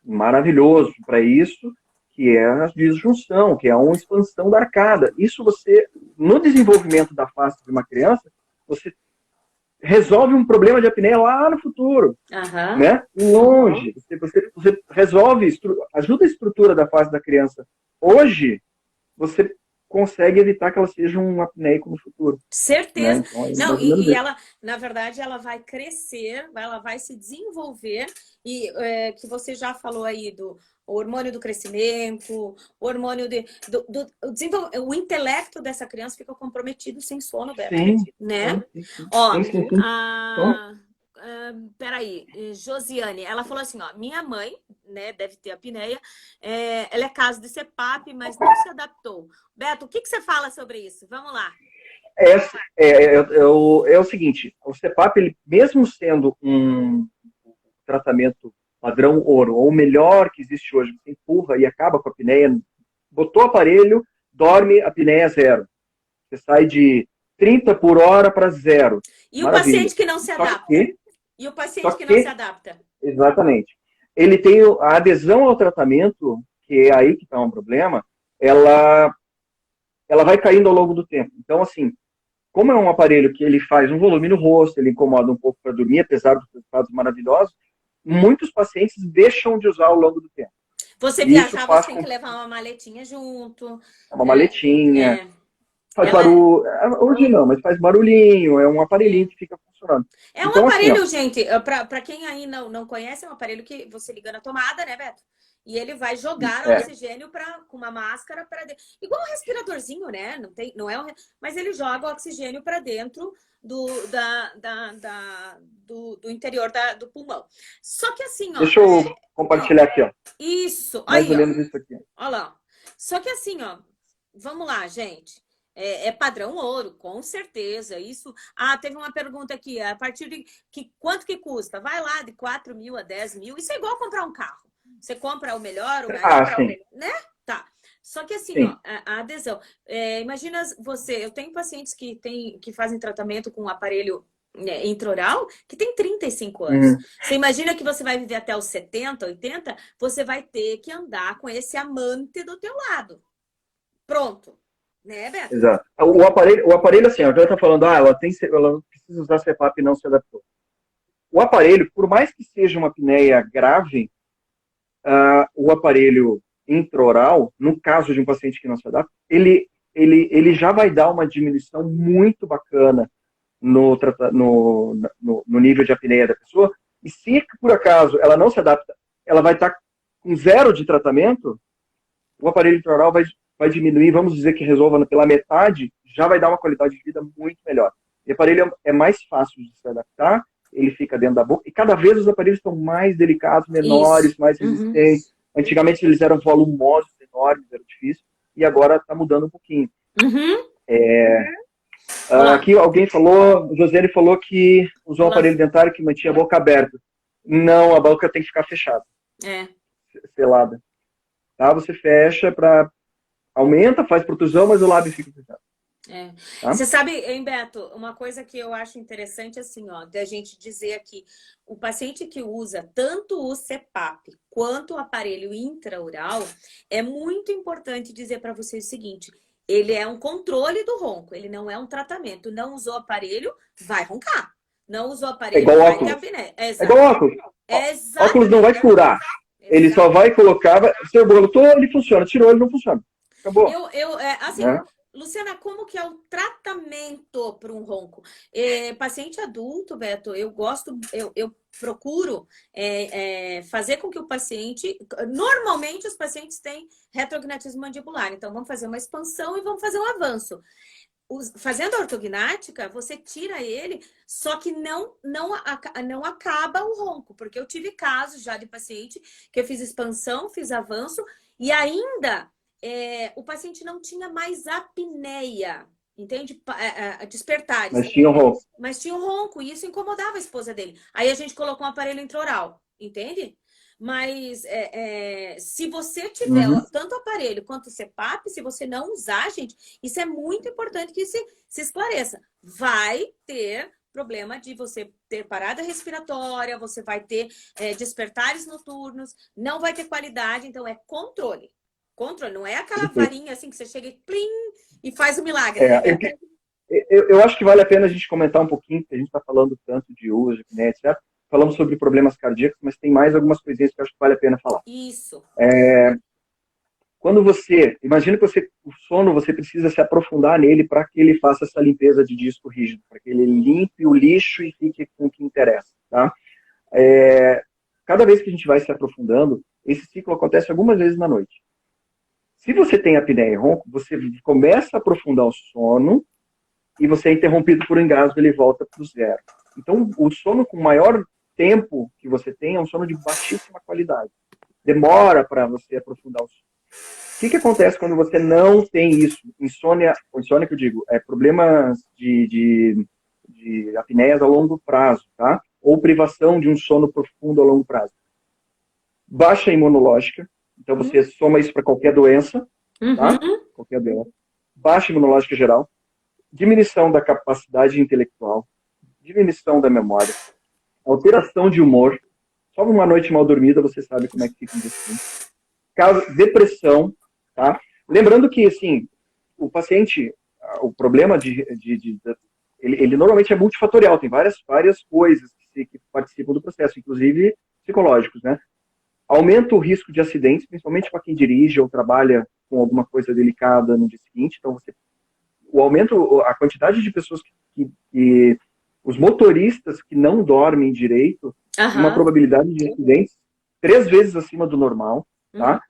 maravilhoso para isso, que é a disjunção, que é uma expansão da arcada. Isso no desenvolvimento da face de uma criança, você resolve um problema de apneia lá no futuro, né? Longe. Você resolve, ajuda a estrutura da face da criança. Hoje, você consegue evitar que ela seja um apneico no futuro. Certeza. Né? Então, não, e ela, na verdade, ela vai crescer, ela vai se desenvolver, e que você já falou aí do hormônio do crescimento, o hormônio o intelecto dessa criança fica comprometido sem sono, Beto. Sim. Né? Sim. Ó, sim. Peraí, Josiane, ela falou assim, ó, minha mãe, né, deve ter apneia, ela é caso de CPAP, mas não se adaptou. Beto, o que você fala sobre isso? Vamos lá. É o seguinte, o CPAP, ele, mesmo sendo um tratamento padrão ouro, ou o melhor que existe hoje, você empurra e acaba com a apneia, botou o aparelho, dorme, apneia zero. Você sai de 30 por hora para zero. E o paciente que não se adapta? E o paciente Só que não se que, adapta? exatamente, ele tem a adesão ao tratamento, que é aí que está um problema, ela vai caindo ao longo do tempo. Então, assim, como é um aparelho que ele faz um volume no rosto, ele incomoda um pouco para dormir, apesar dos resultados maravilhosos, muitos pacientes deixam de usar ao longo do tempo. Você E isso viajar, você faz tem com que levar uma maletinha junto. uma maletinha, É, faz ela barulho, hoje não, mas faz barulhinho, é um aparelhinho é, que fica funcionando. é um Então, assim, ó, aparelho, gente, para quem aí não conhece, é um aparelho que você liga na tomada, né, Beto? E ele vai jogar é, oxigênio com uma máscara para dentro. Igual um respiradorzinho, né? Não é mas ele joga oxigênio para dentro do interior do pulmão. Só que assim, ó, deixa eu compartilhar aqui, ó, isso, mais aí, ou ó, menos isso aqui. olha lá. Só que assim, ó, vamos lá, gente. É padrão ouro, com certeza. Isso. Ah, teve uma pergunta aqui. A partir de quanto que custa? Vai lá de 4 mil a 10 mil. Isso é igual comprar um carro. Você compra o melhor, Ah, sim, né? Tá. Só que assim, ó, sim. a adesão. Imagina você, eu tenho pacientes que fazem tratamento com um aparelho, né, intraoral que tem 35 anos. Uhum. Você imagina que você vai viver até os 70, 80, você vai ter que andar com esse amante do teu lado. Pronto. Né, Beto? Exato. O aparelho assim, a Jana está falando, ela precisa usar CPAP e não se adaptou. O aparelho, por mais que seja uma apneia grave, o aparelho intraoral, no caso de um paciente que não se adapta, ele já vai dar uma diminuição muito bacana no nível de apneia da pessoa. E se por acaso ela não se adapta, ela vai estar com zero de tratamento, o aparelho intraoral vai diminuir, vamos dizer que resolva pela metade, já vai dar uma qualidade de vida muito melhor. E o aparelho é mais fácil de se adaptar, ele fica dentro da boca, e cada vez os aparelhos estão mais delicados, menores, Isso. mais Uhum. resistentes. Antigamente eles eram volumosos, enormes, era difícil, e agora está mudando um pouquinho. Uhum. Olá. Aqui alguém falou, Josiane falou que usou um Olá. aparelho dentário que mantinha a boca aberta. Não, a boca tem que ficar fechada, É. selada. Tá? Você fecha para aumenta, faz protusão, mas o lábio fica fechado. É. Tá? Você sabe, hein, Beto, uma coisa que eu acho interessante, assim, ó, da gente dizer aqui, o paciente que usa tanto o CPAP quanto o aparelho intraoral, é muito importante dizer para vocês o seguinte, ele é um controle do ronco, ele não é um tratamento. Não usou o aparelho, vai roncar. Não usou o É aparelho, igual vai ter óculos. apneia. É igual óculos. Óculos não vai Exatamente. curar. Ele só vai colocar, você botou, ele funciona. Tirou, ele não funciona. Acabou. Assim, Né? Luciana, como que é o tratamento para um ronco? Paciente adulto, Beto, eu procuro fazer com que o paciente. Normalmente, os pacientes têm retrognatismo mandibular, então vamos fazer uma expansão e vamos fazer um avanço. Fazendo a ortognática, você tira ele, só que não acaba o ronco, porque eu tive casos já de paciente que eu fiz expansão, fiz avanço, e ainda o paciente não tinha mais apneia, entende? Despertares. Mas tinha um ronco. Mas tinha um ronco, e isso incomodava a esposa dele. Aí a gente colocou um aparelho intraoral, entende? Mas se você tiver tanto o aparelho quanto o CPAP, se você não usar, gente, isso é muito importante que se esclareça. Vai ter problema de você ter parada respiratória, você vai ter despertares noturnos, não vai ter qualidade, então é controle. Controle, não é aquela varinha assim que você chega e plim e faz o milagre, né, Beto? Eu acho que vale a pena a gente comentar um pouquinho, porque a gente está falando tanto de uso, né, etc. Falamos sobre problemas cardíacos, mas tem mais algumas coisinhas que eu acho que vale a pena falar. Isso. Quando imagina que o sono, você precisa se aprofundar nele para que ele faça essa limpeza de disco rígido, para que ele limpe o lixo e fique com o que interessa, tá? Cada vez que a gente vai se aprofundando, esse ciclo acontece algumas vezes na noite. Se você tem apneia e ronco, você começa a aprofundar o sono e você é interrompido por engasgo, ele volta para o zero. Então, o sono com maior tempo que você tem é um sono de baixíssima qualidade. Demora para você aprofundar o sono. O que acontece quando você não tem isso? Insônia que eu digo, problemas de apneias a longo prazo, tá? Ou privação de um sono profundo a longo prazo. Baixa imunológica, então você soma isso para qualquer doença, tá? Qualquer doença. Baixa imunológica geral, diminuição da capacidade intelectual, diminuição da memória, alteração de humor, só uma noite mal dormida você sabe como é que fica um intestino. Caso, depressão, tá? Lembrando que, assim, o paciente, o problema ele normalmente é multifatorial, tem várias coisas que participam do processo, inclusive psicológicos, né? Aumenta o risco de acidentes, principalmente para quem dirige ou trabalha com alguma coisa delicada no dia seguinte. Então, o aumento, a quantidade de pessoas os motoristas que não dormem direito, uma probabilidade de acidentes 3 vezes acima do normal, tá?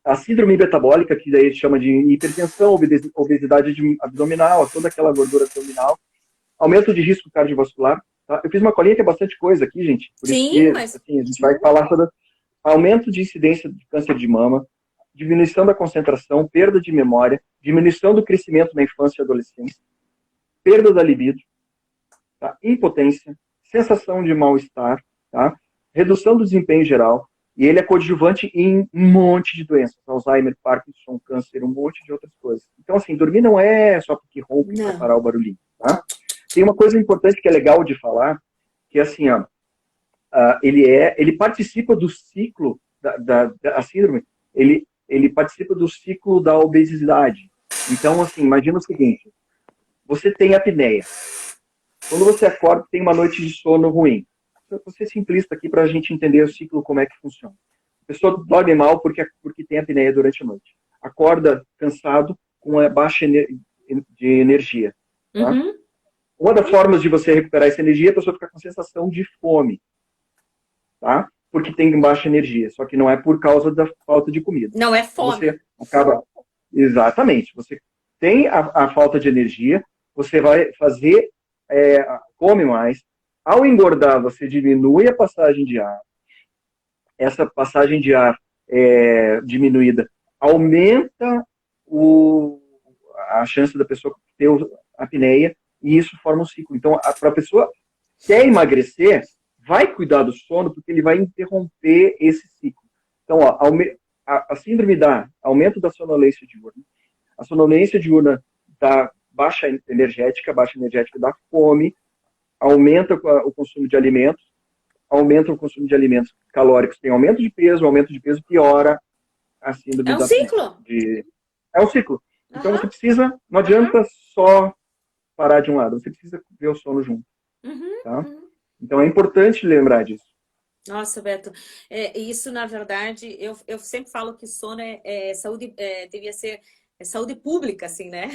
A síndrome metabólica, que daí chama de hipertensão, obesidade abdominal, toda aquela gordura abdominal, aumento de risco cardiovascular. Tá? Eu fiz uma colinha que é bastante coisa aqui, gente. Por isso que, assim, a gente vai falar sobre aumento de incidência de câncer de mama, diminuição da concentração, perda de memória, diminuição do crescimento na infância e adolescência, perda da libido, tá? Impotência, sensação de mal-estar, tá? Redução do desempenho geral, e ele é coadjuvante em um monte de doenças, Alzheimer, Parkinson, câncer, um monte de outras coisas. Então, assim, dormir não é só porque roupa para parar o barulhinho, tá? Tem uma coisa importante que é legal de falar, que é assim, ó, ele participa do ciclo a síndrome, ele participa do ciclo da obesidade. Então, assim, imagina o seguinte, você tem apneia. Quando você acorda, tem uma noite de sono ruim. Vou ser simplista aqui para a gente entender o ciclo, como é que funciona. A pessoa dorme mal porque tem apneia durante a noite. Acorda cansado, com baixa de energia. Tá? Uma das formas de você recuperar essa energia é a pessoa ficar com sensação de fome. Tá? Porque tem baixa energia. Só que não é por causa da falta de comida. Não é fome. Você acaba... Exatamente. Você tem a falta de energia, você vai fazer... come mais. Ao engordar, você diminui a passagem de ar. Essa passagem de ar diminuída aumenta a chance da pessoa ter apneia e isso forma um ciclo. Então, para a pessoa que quer emagrecer, vai cuidar do sono porque ele vai interromper esse ciclo. Então, ó, a síndrome dá aumento da sonolência diurna. A sonolência diurna dá baixa energética dá fome, aumenta o consumo de alimentos, aumenta o consumo de alimentos calóricos, tem aumento de peso, piora a síndrome da ciclo. É um ciclo. Então você precisa, não adianta só parar de um lado, você precisa ver o sono junto. Tá? Então é importante lembrar disso. Nossa, Beto, isso na verdade, eu sempre falo que sono saúde, devia ser saúde pública, assim, né?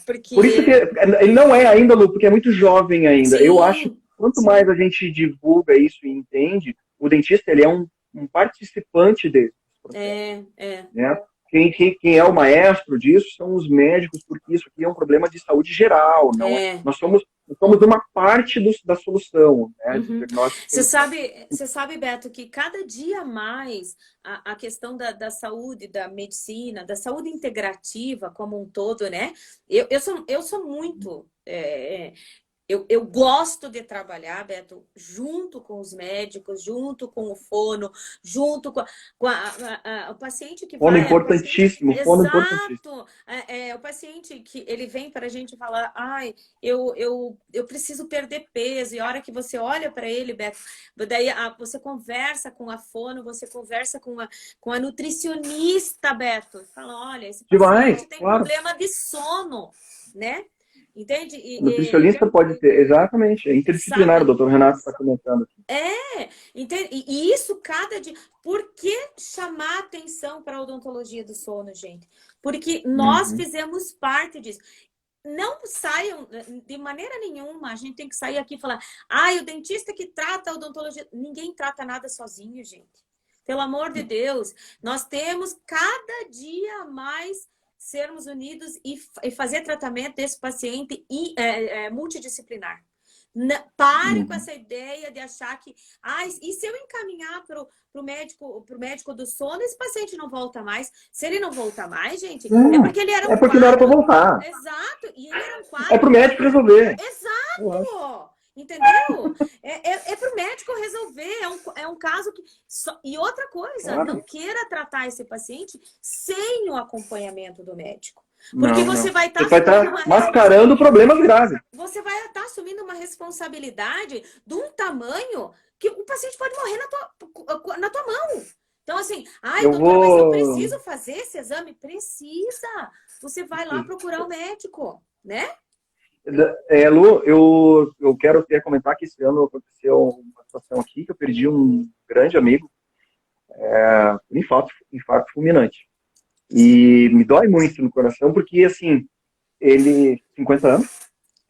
Porque... Por isso que ele não é ainda, Lu, porque é muito jovem ainda. Sim, eu acho que quanto mais a gente divulga isso e entende, o dentista ele é um participante desse processo. Né? Quem é o maestro disso são os médicos, porque isso aqui é um problema de saúde geral. Não nós somos uma parte da solução. Né? Você sabe, Beto, que cada dia mais a questão da saúde, da medicina, da saúde integrativa como um todo, né? Eu sou muito... Eu gosto de trabalhar, Beto, junto com os médicos, junto com o fono, junto com o paciente que fono vai... Importantíssimo, fono importantíssimo. Exato. O paciente que ele vem para a gente falar, eu preciso perder peso, e a hora que você olha para ele, Beto, daí você conversa com a fono, você conversa com a nutricionista, Beto, e fala, olha, esse paciente tem problema de sono, né? Entende? O nutricionista pode ter, exatamente. É interdisciplinar, o doutor Renato está comentando aqui. Entende? E isso cada dia... Por que chamar atenção para a odontologia do sono, gente? Porque nós fizemos parte disso. Não saiam, de maneira nenhuma, a gente tem que sair aqui e falar, o dentista que trata a odontologia... Ninguém trata nada sozinho, gente. Pelo amor de Deus. Nós temos cada dia mais... sermos unidos e fazer tratamento desse paciente multidisciplinar. Pare com essa ideia de achar que... e se eu encaminhar para o médico do sono, esse paciente não volta mais. Se ele não volta mais, gente, é porque ele era um porque não era para voltar. Exato. E ele era um quadro... É para o médico resolver. Exato. Entendeu? É para o médico resolver. É um caso que... E outra coisa, não queira tratar esse paciente sem o acompanhamento do médico. Porque Não, você não. vai Você estar vai assumindo uma estar mascarando problemas graves. você vai estar assumindo uma responsabilidade de um tamanho que o paciente pode morrer na tua mão. Então, assim, ai, Eu doutora, mas eu vou. preciso fazer esse exame? Precisa. Você vai lá procurar o médico, né? Lu, eu quero até comentar que esse ano aconteceu uma situação aqui que eu perdi um grande amigo, por infarto fulminante. E me dói muito no coração, porque, assim, ele, 50 anos,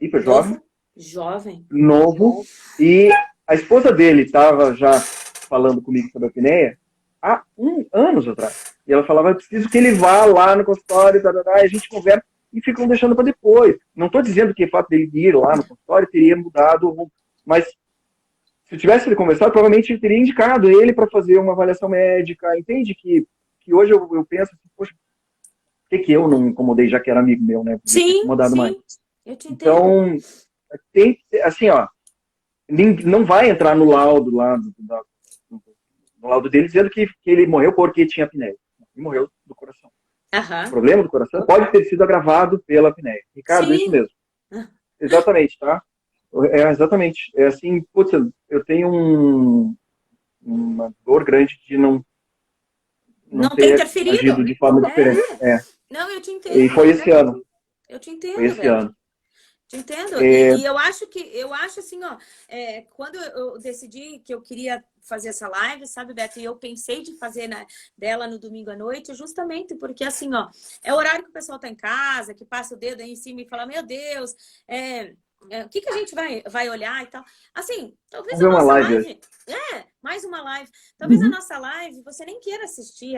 hiper jovem, Novo, jovem. novo, e a esposa dele estava já falando comigo sobre a apneia há anos atrás. E ela falava, eu preciso que ele vá lá no consultório, e a gente conversa, e ficam deixando para depois. Não estou dizendo que o fato dele ir lá no consultório teria mudado, mas se tivesse ele conversado, provavelmente eu teria indicado ele para fazer uma avaliação médica. Entende que hoje eu penso assim, poxa, por que eu não incomodei, já que era amigo meu, né? Podia ter Sim, incomodado mais. sim, eu te entendo. Então, tem, assim, ó, não vai entrar no laudo lá, no laudo dele, dizendo que ele morreu porque tinha apneia. Ele morreu do coração. O Aham. problema do coração pode ter sido agravado pela apneia. Ricardo, é isso Sim. mesmo. Exatamente, tá? Exatamente. É assim, putz, eu tenho uma dor grande de não Não tem ter agido interferido? de forma diferente. É. Não, eu te E entendo. foi esse ano. Eu te Foi entendo, esse Beto. ano. Te entendo. É, E eu acho assim, ó, quando eu decidi que eu queria fazer essa live, sabe, Beto, e eu pensei de fazer dela no domingo à noite, justamente porque assim, ó, é o horário que o pessoal tá em casa, que passa o dedo aí em cima e fala, meu Deus, o que a gente vai olhar e tal. Assim, talvez vamos a ver uma nossa live hoje. live, mais uma live, talvez a Uhum. nossa live você nem queira assistir,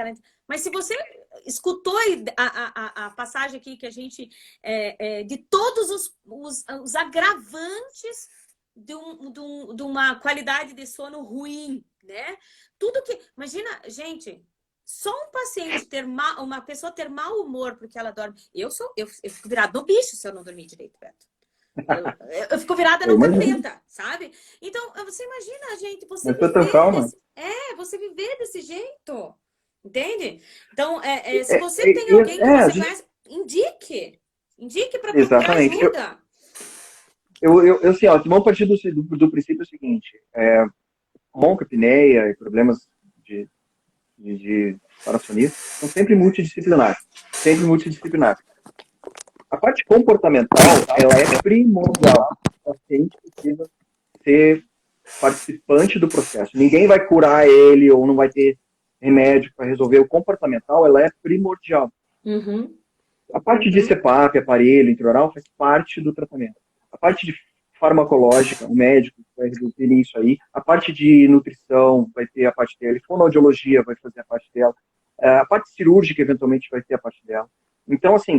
mas se você escutou a passagem aqui que a gente de todos os agravantes de uma qualidade de sono ruim, né? Tudo que. Imagina, gente, só um paciente uma pessoa ter mau humor porque ela dorme. Eu fico virada no bicho se eu não dormir direito, Beto. Eu fico virada Eu no imagino. capeta, sabe? Então, você imagina, gente, você Mas foi tão viver calma. desse. Você viver desse jeito. Entende? Então, se você tem alguém que A você gente, conhece, indique. Indique para procurar exatamente. ajuda. Assim, ó, vamos partir do princípio seguinte. Apneia e problemas de, de parafonia são sempre multidisciplinares. Sempre multidisciplinares. A parte comportamental, ela é primordial. O paciente precisa ser participante do processo. Ninguém vai curar ele ou não vai ter remédio para resolver. O comportamental, ela é primordial. Uhum. A parte de CPAP, aparelho intraoral, faz parte do tratamento. A parte de farmacológica, o médico vai resolver isso aí. A parte de nutrição vai ter a parte dela. Fonoaudiologia vai fazer a parte dela. A parte cirúrgica, eventualmente, vai ter a parte dela. Então, assim,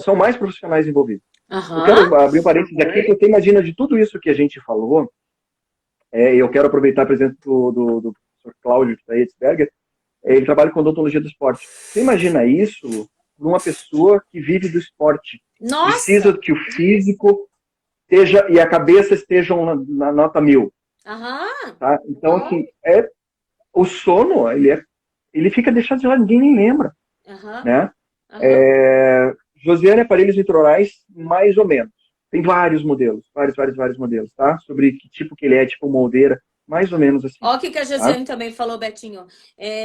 são mais profissionais envolvidos. Eu Aham. quero abrir um parênteses aqui, porque imagina de tudo isso que a gente falou, eu quero aproveitar a presença do professor Cláudio Etzberger, ele trabalha com odontologia do esporte. Você imagina isso numa pessoa que vive do esporte? Precisa Nossa! que o físico esteja e a cabeça estejam na nota 1000. Aham. Tá? Então, assim, o sono, ele fica deixado de lado, ninguém nem lembra. Aham. Né? Aham. Josiane, aparelhos intraorais, mais ou menos. Tem vários modelos, vários modelos, tá? Sobre que tipo que ele é, tipo moldeira, mais ou menos assim. Olha o que a Tá? Josiane também falou, Betinho.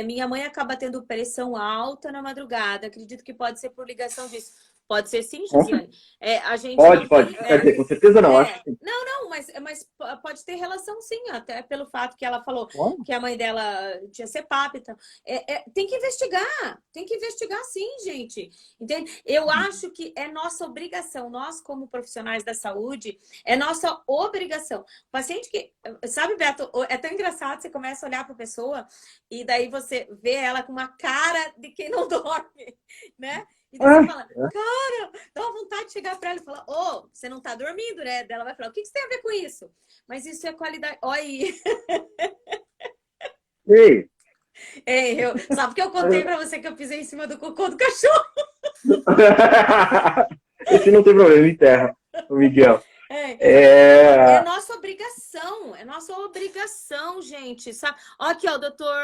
Minha mãe acaba tendo pressão alta na madrugada. Acredito que pode ser por ligação disso. Pode ser sim, Josiane. A gente não Pode. tem. Quer dizer, com certeza não, acho que sim. Não, mas pode ter relação sim, até pelo fato que ela falou Pode? que a mãe dela tinha CPAP. Então, tem que investigar sim, gente. Entende? Eu acho que é nossa obrigação, nós como profissionais da saúde, é nossa obrigação. O paciente que, sabe, Beto, é tão engraçado, você começa a olhar para a pessoa e daí você vê ela com uma cara de quem não dorme, né? E daí você fala, cara, dá uma vontade de chegar para ela e falar, você não tá dormindo, né? Daí ela vai falar, o que você tem a ver com isso? Mas isso é qualidade. Olha aí. Ei. Sabe que eu contei para você que eu pisei em cima do cocô do cachorro? Esse não tem problema, enterra, o Miguel. É nossa obrigação, gente. Olha aqui, ó, doutor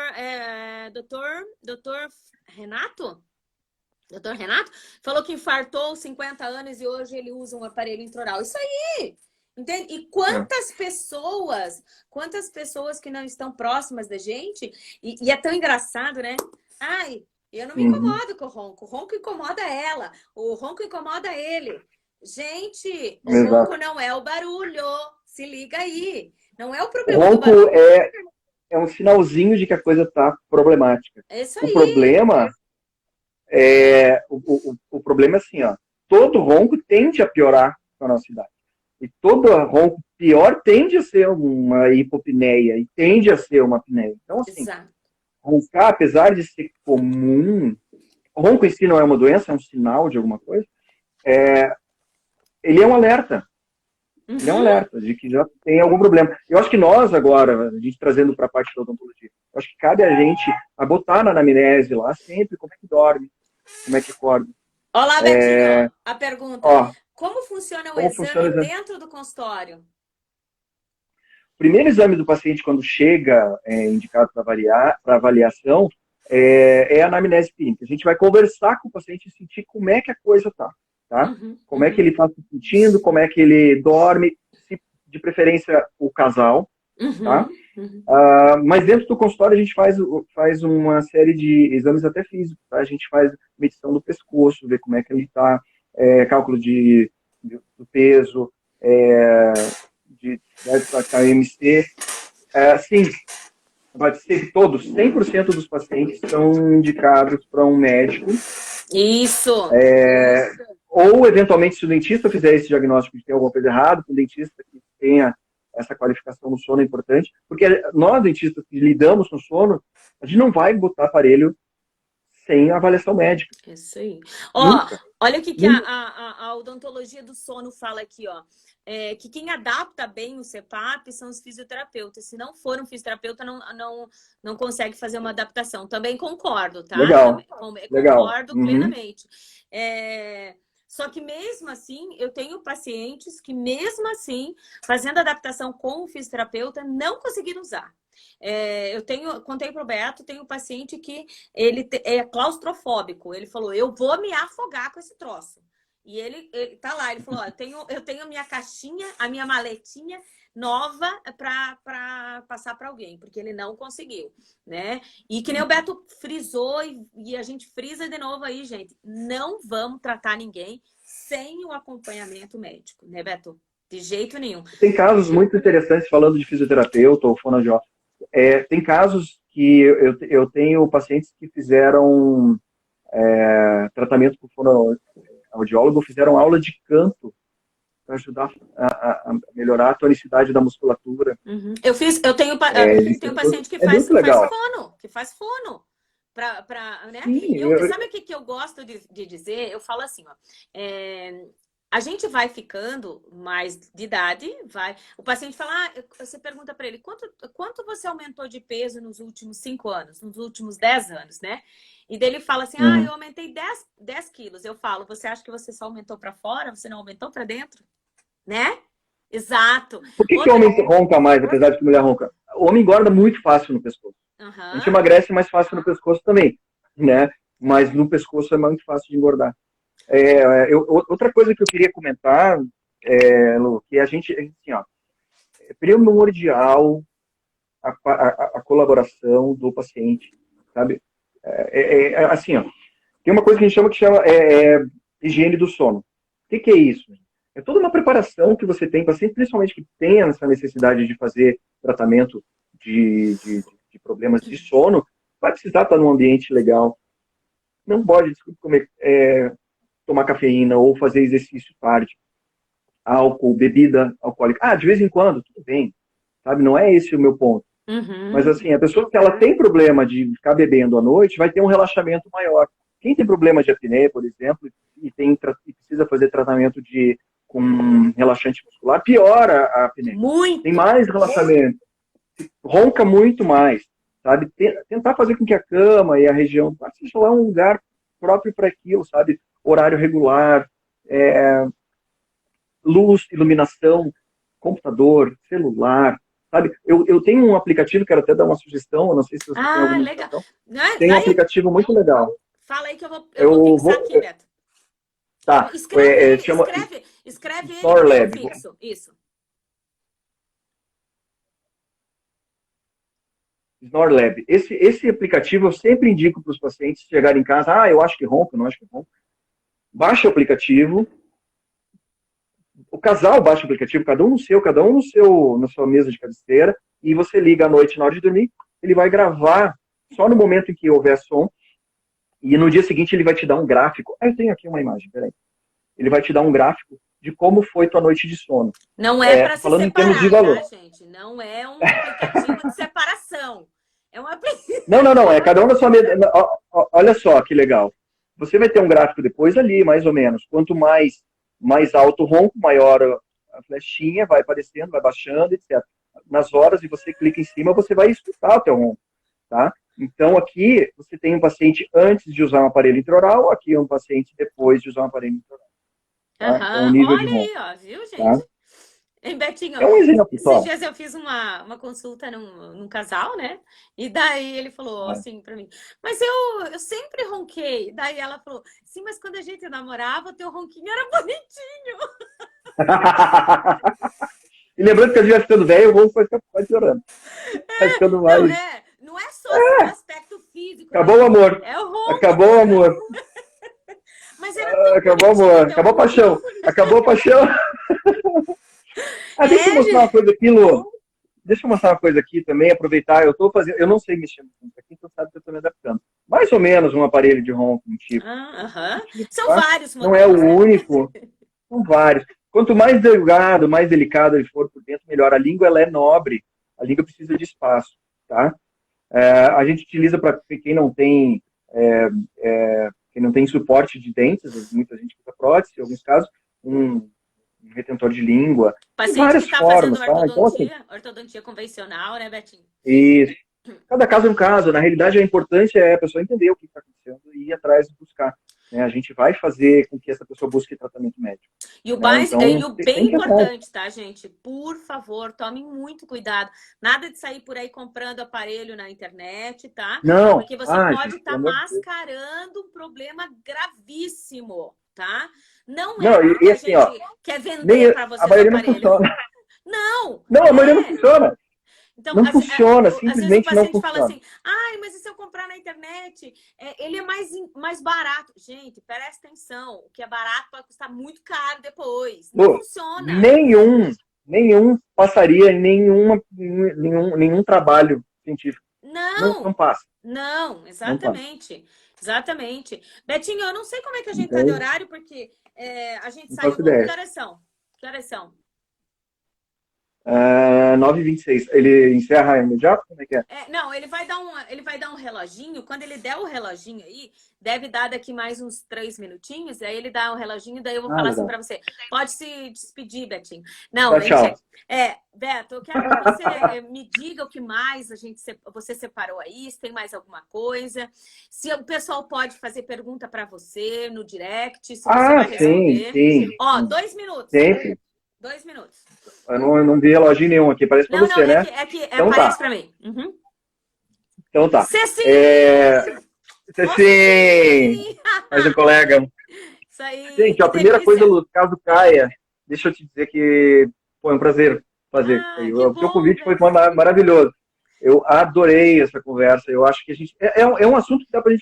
Renato? Doutor Renato falou que infartou aos 50 anos e hoje ele usa um aparelho intraoral. Isso aí! Entende? E quantas pessoas que não estão próximas da gente, e é tão engraçado, né? Ai, eu não me Uhum. incomodo com o ronco incomoda ela, o ronco incomoda ele. Gente, o ronco Exato. não é o barulho, se liga aí. Não é o O problema do ronco barulho. é um sinalzinho de que a coisa está problemática. É isso O aí. problema o problema é assim, ó, todo ronco tende a piorar na nossa idade. E todo ronco pior tende a ser uma hipopneia e tende a ser uma apneia. Então, assim, Exato. roncar, apesar de ser comum, o ronco em si não é uma doença, é um sinal de alguma coisa, ele é um alerta. Ele é um alerta de que já tem algum problema. Eu acho que nós agora, a gente trazendo para a parte da odontologia, eu acho que cabe a gente a botar na anamnese lá sempre como é que dorme, como é que acorda. Olá, Betinho, a pergunta. Ó, Como funciona o como funciona exame o exame? dentro do consultório? O primeiro exame do paciente, quando chega indicado para avaliação, é a anamnese clínica. A gente vai conversar com o paciente e sentir como é que a coisa está, tá? Como é que ele está se sentindo, como é que ele dorme, de preferência o casal, tá? Mas dentro do consultório a gente faz uma série de exames até físicos, tá? A gente faz medição do pescoço, ver como é que ele está, cálculo do peso, de KMC. Sim, pode ser que todos, 100% dos pacientes são indicados para um médico. Isso. Ou, eventualmente, se o dentista fizer esse diagnóstico de que tem alguma coisa errada, o dentista que tenha essa qualificação no sono é importante, porque nós, dentistas que lidamos com sono, a gente não vai botar aparelho sem avaliação médica. Isso aí. Ó, olha o que a odontologia do sono fala aqui, ó. Que quem adapta bem o CPAP são os fisioterapeutas. Se não for um fisioterapeuta, não consegue fazer uma adaptação. Também concordo, tá? Legal. Concordo plenamente. Só que mesmo assim, eu tenho pacientes que mesmo assim, fazendo adaptação com o fisioterapeuta, não conseguiram usar. Contei pro Beto, tenho um paciente que ele é claustrofóbico. Ele falou, eu vou me afogar com esse troço. E ele tá lá, ele falou, ó, eu tenho a minha caixinha, a minha maletinha nova para passar para alguém, porque ele não conseguiu, né? E que nem o Beto frisou, e a gente frisa de novo aí, gente, não vamos tratar ninguém sem o acompanhamento médico, né, Beto? De jeito nenhum. Tem casos muito interessantes, falando de fisioterapeuta ou fonoaudiólogo. Tem casos que eu tenho pacientes que fizeram tratamento com fonoaudiólogo, fizeram aula de canto para ajudar a melhorar a tonicidade da musculatura. Eu tenho paciente que faz fono. Né? Sim, sabe o que eu gosto de dizer? Eu falo assim, ó. A gente vai ficando mais de idade, o paciente fala, você pergunta para ele, quanto você aumentou de peso nos últimos 5 anos, nos últimos 10 anos, né? E daí ele fala assim, eu aumentei 10 quilos. Eu falo, você acha que você só aumentou para fora, você não aumentou para dentro? Né? Exato. Por que o homem ronca mais, apesar de que a mulher ronca? O homem engorda muito fácil no pescoço. A gente emagrece mais fácil no pescoço também, né? Mas no pescoço é muito fácil de engordar. Outra coisa que eu queria comentar, Lu, que a gente, assim, ó, é primordial a colaboração do paciente, sabe? Assim, ó, tem uma coisa que a gente chama higiene do sono. O que é isso? É toda uma preparação que você tem, paciente, principalmente que tenha essa necessidade de fazer tratamento de problemas de sono, vai precisar estar num ambiente legal. Não pode, tomar cafeína ou fazer exercício tarde. Álcool, bebida alcoólica. De vez em quando, tudo bem. Sabe? Não é esse o meu ponto. Mas assim, a pessoa que ela tem problema de ficar bebendo à noite vai ter um relaxamento maior. Quem tem problema de apneia, por exemplo, e precisa fazer tratamento com relaxante muscular, piora a apneia. Muito. Tem mais relaxamento. Ronca muito mais. Sabe? Tentar fazer com que a cama e a região seja lá um lugar próprio para aquilo, sabe? Horário regular, luz, iluminação, computador, celular, sabe? Eu tenho um aplicativo, quero até dar uma sugestão, eu não sei se você tem alguma sugestão. Tem um aplicativo muito legal. Fala aí que eu vou Eu fixar vou. aqui, Beto. Tá, chama Escreve ele que eu Snorlab. fixo. Isso. Snorlab. Esse aplicativo eu sempre indico para os pacientes chegarem em casa. Eu acho que ronco, não acho que ronco. Baixa o aplicativo. O casal baixa o aplicativo, cada um no seu, na sua mesa de cabeceira, e você liga à noite na hora de dormir. Ele vai gravar só no momento em que houver som, e no dia seguinte ele vai te dar um gráfico. Eu tenho aqui uma imagem, peraí. Ele vai te dar um gráfico de como foi tua noite de sono. Não é para se falando em termos de separar, valor. tá, gente? Não é um aplicativo de separação. É um aplicativo. Não. É cada um na sua mesa. Olha só que legal. Você vai ter um gráfico depois ali, mais ou menos. Quanto mais alto o ronco, maior a flechinha, vai aparecendo, vai baixando, etc. Nas horas, e você clica em cima, você vai escutar o teu ronco, tá? Então, aqui, você tem um paciente antes de usar um aparelho intraoral, aqui um paciente depois de usar um aparelho intraoral. Tá? Então, o nível Olha de ronco. aí, ó, viu, gente? Tá? Hein, Betinho, É um exemplo só. esses dias eu fiz uma consulta num casal, né? E daí ele falou assim pra mim, mas eu sempre ronquei. Daí ela falou, sim, mas quando a gente namorava, o teu ronquinho era bonitinho. E lembrando que a gente vai ficando velho, o ronco vai piorando. Vai ficando mais. Não é só o aspecto físico. Acabou o amor. É o ronco. Acabou o amor. Mas era tão acabou o amor. Acabou a paixão. Acabou a paixão. Deixa eu mostrar uma coisa aqui, Lu. Deixa eu mostrar uma coisa aqui também, aproveitar. Eu não sei mexer muito aqui, então sabe que eu estou me adaptando. Mais ou menos um aparelho de ronco, um tipo. São vários modelos. Não é o único. São vários. Quanto mais delgado, mais delicado ele for por dentro, melhor. A língua ela é nobre. A língua precisa de espaço, tá? A gente utiliza para quem não tem suporte de dentes, muita gente usa prótese, em alguns casos, um retentor de língua. Paciente várias que está formas, fazendo ortodontia, Então, assim, ortodontia convencional, né, Betinho? Isso. Cada caso é um caso. Na realidade, a importância é a pessoa entender o que está acontecendo e ir atrás e buscar. A gente vai fazer com que essa pessoa busque tratamento médico. E o bem importante, tá, gente? Por favor, tomem muito cuidado. Nada de sair por aí comprando aparelho na internet, tá? Não. Porque você pode estar mascarando um problema gravíssimo, tá? Não porque a gente quer vender para você a maioria não funciona. Não, a maioria não funciona. Então, não funciona, simplesmente às vezes não o paciente funciona. fala assim, mas e se eu comprar na internet? Ele é mais barato. Gente, presta atenção. O que é barato pode custar muito caro depois. Não funciona. Nenhum passaria nenhum trabalho científico. Não passa. Não, exatamente. Exatamente. Betinho, eu não sei como é que a gente tá de horário, porque a gente saiu... Que horas são? 9h26. Ele encerra imediato? Como é que é? Não, ele vai dar um reloginho. Quando ele der o reloginho aí, deve dar daqui mais uns 3 minutinhos. Aí ele dá um reloginho, daí eu vou falar assim pra você. Pode se despedir, Betinho. Não, tchau. Beto, eu quero que você me diga o que mais você separou aí, se tem mais alguma coisa. Se o pessoal pode fazer pergunta pra você no direct, se você vai responder. Sim. 2 minutos. Sempre. 2 minutos. Eu não vi reloginho nenhum aqui, parece pra você, né? Então aparece pra mim. Uhum. Então tá. Cecim! Mais um colega. Isso aí. Gente, a primeira coisa, Lu, caso caia, deixa eu te dizer que foi um prazer fazer. O seu convite foi maravilhoso. Eu adorei essa conversa. Eu acho que a gente... É um assunto que dá pra gente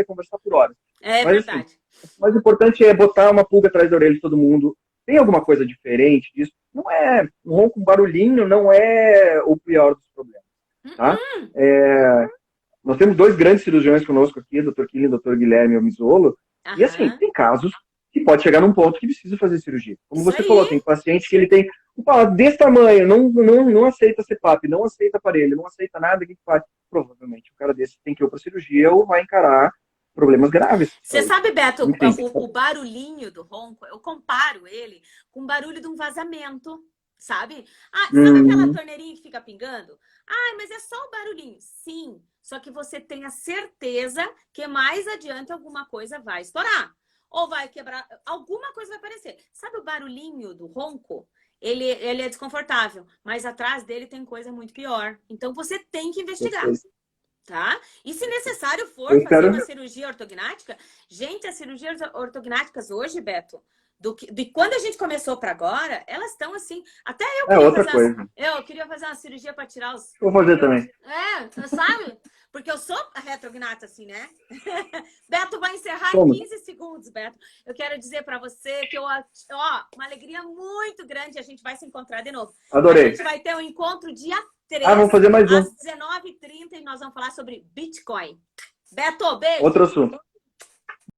conversar por horas. Mas, verdade. Assim, o mais importante é botar uma pulga atrás da orelha de todo mundo. Tem alguma coisa diferente disso? Não é um ronco, um barulhinho, não é o pior dos problemas. Tá? Nós temos 2 grandes cirurgiões conosco aqui, o Dr. Killian e o Dr. Guilherme Omizolo. E assim, tem casos que pode chegar num ponto que precisa fazer cirurgia. Como você falou, tem paciente que ele tem um palato desse tamanho, não aceita CPAP, não aceita aparelho, não aceita nada, o que faz? Provavelmente o cara desse tem que ir para cirurgia ou vai encarar problemas graves. Você sabe, Beto, o barulhinho do ronco, eu comparo ele com o barulho de um vazamento, sabe? Sabe aquela torneirinha que fica pingando? Mas é só o barulhinho. Sim, só que você tem a certeza que mais adiante alguma coisa vai estourar. Ou vai quebrar, alguma coisa vai aparecer. Sabe o barulhinho do ronco? Ele é desconfortável, mas atrás dele tem coisa muito pior. Então você tem que investigar. tá? E se necessário for Eu fazer quero- uma cirurgia ortognática, gente, as cirurgias ortognáticas hoje, Beto, de quando a gente começou para agora, elas estão assim. Até eu É queria outra fazer coisa. eu queria fazer uma cirurgia para tirar os. Vou fazer também. Sabe? Porque eu sou retrognata, assim, né? Beto vai encerrar Somos. em 15 segundos, Beto. Eu quero dizer para você que uma alegria muito grande, a gente vai se encontrar de novo. A Adorei. gente vai ter um encontro dia 3, Vamos fazer mais um. às 19h30, e nós vamos falar sobre Bitcoin. Beto, beijo! Outro assunto.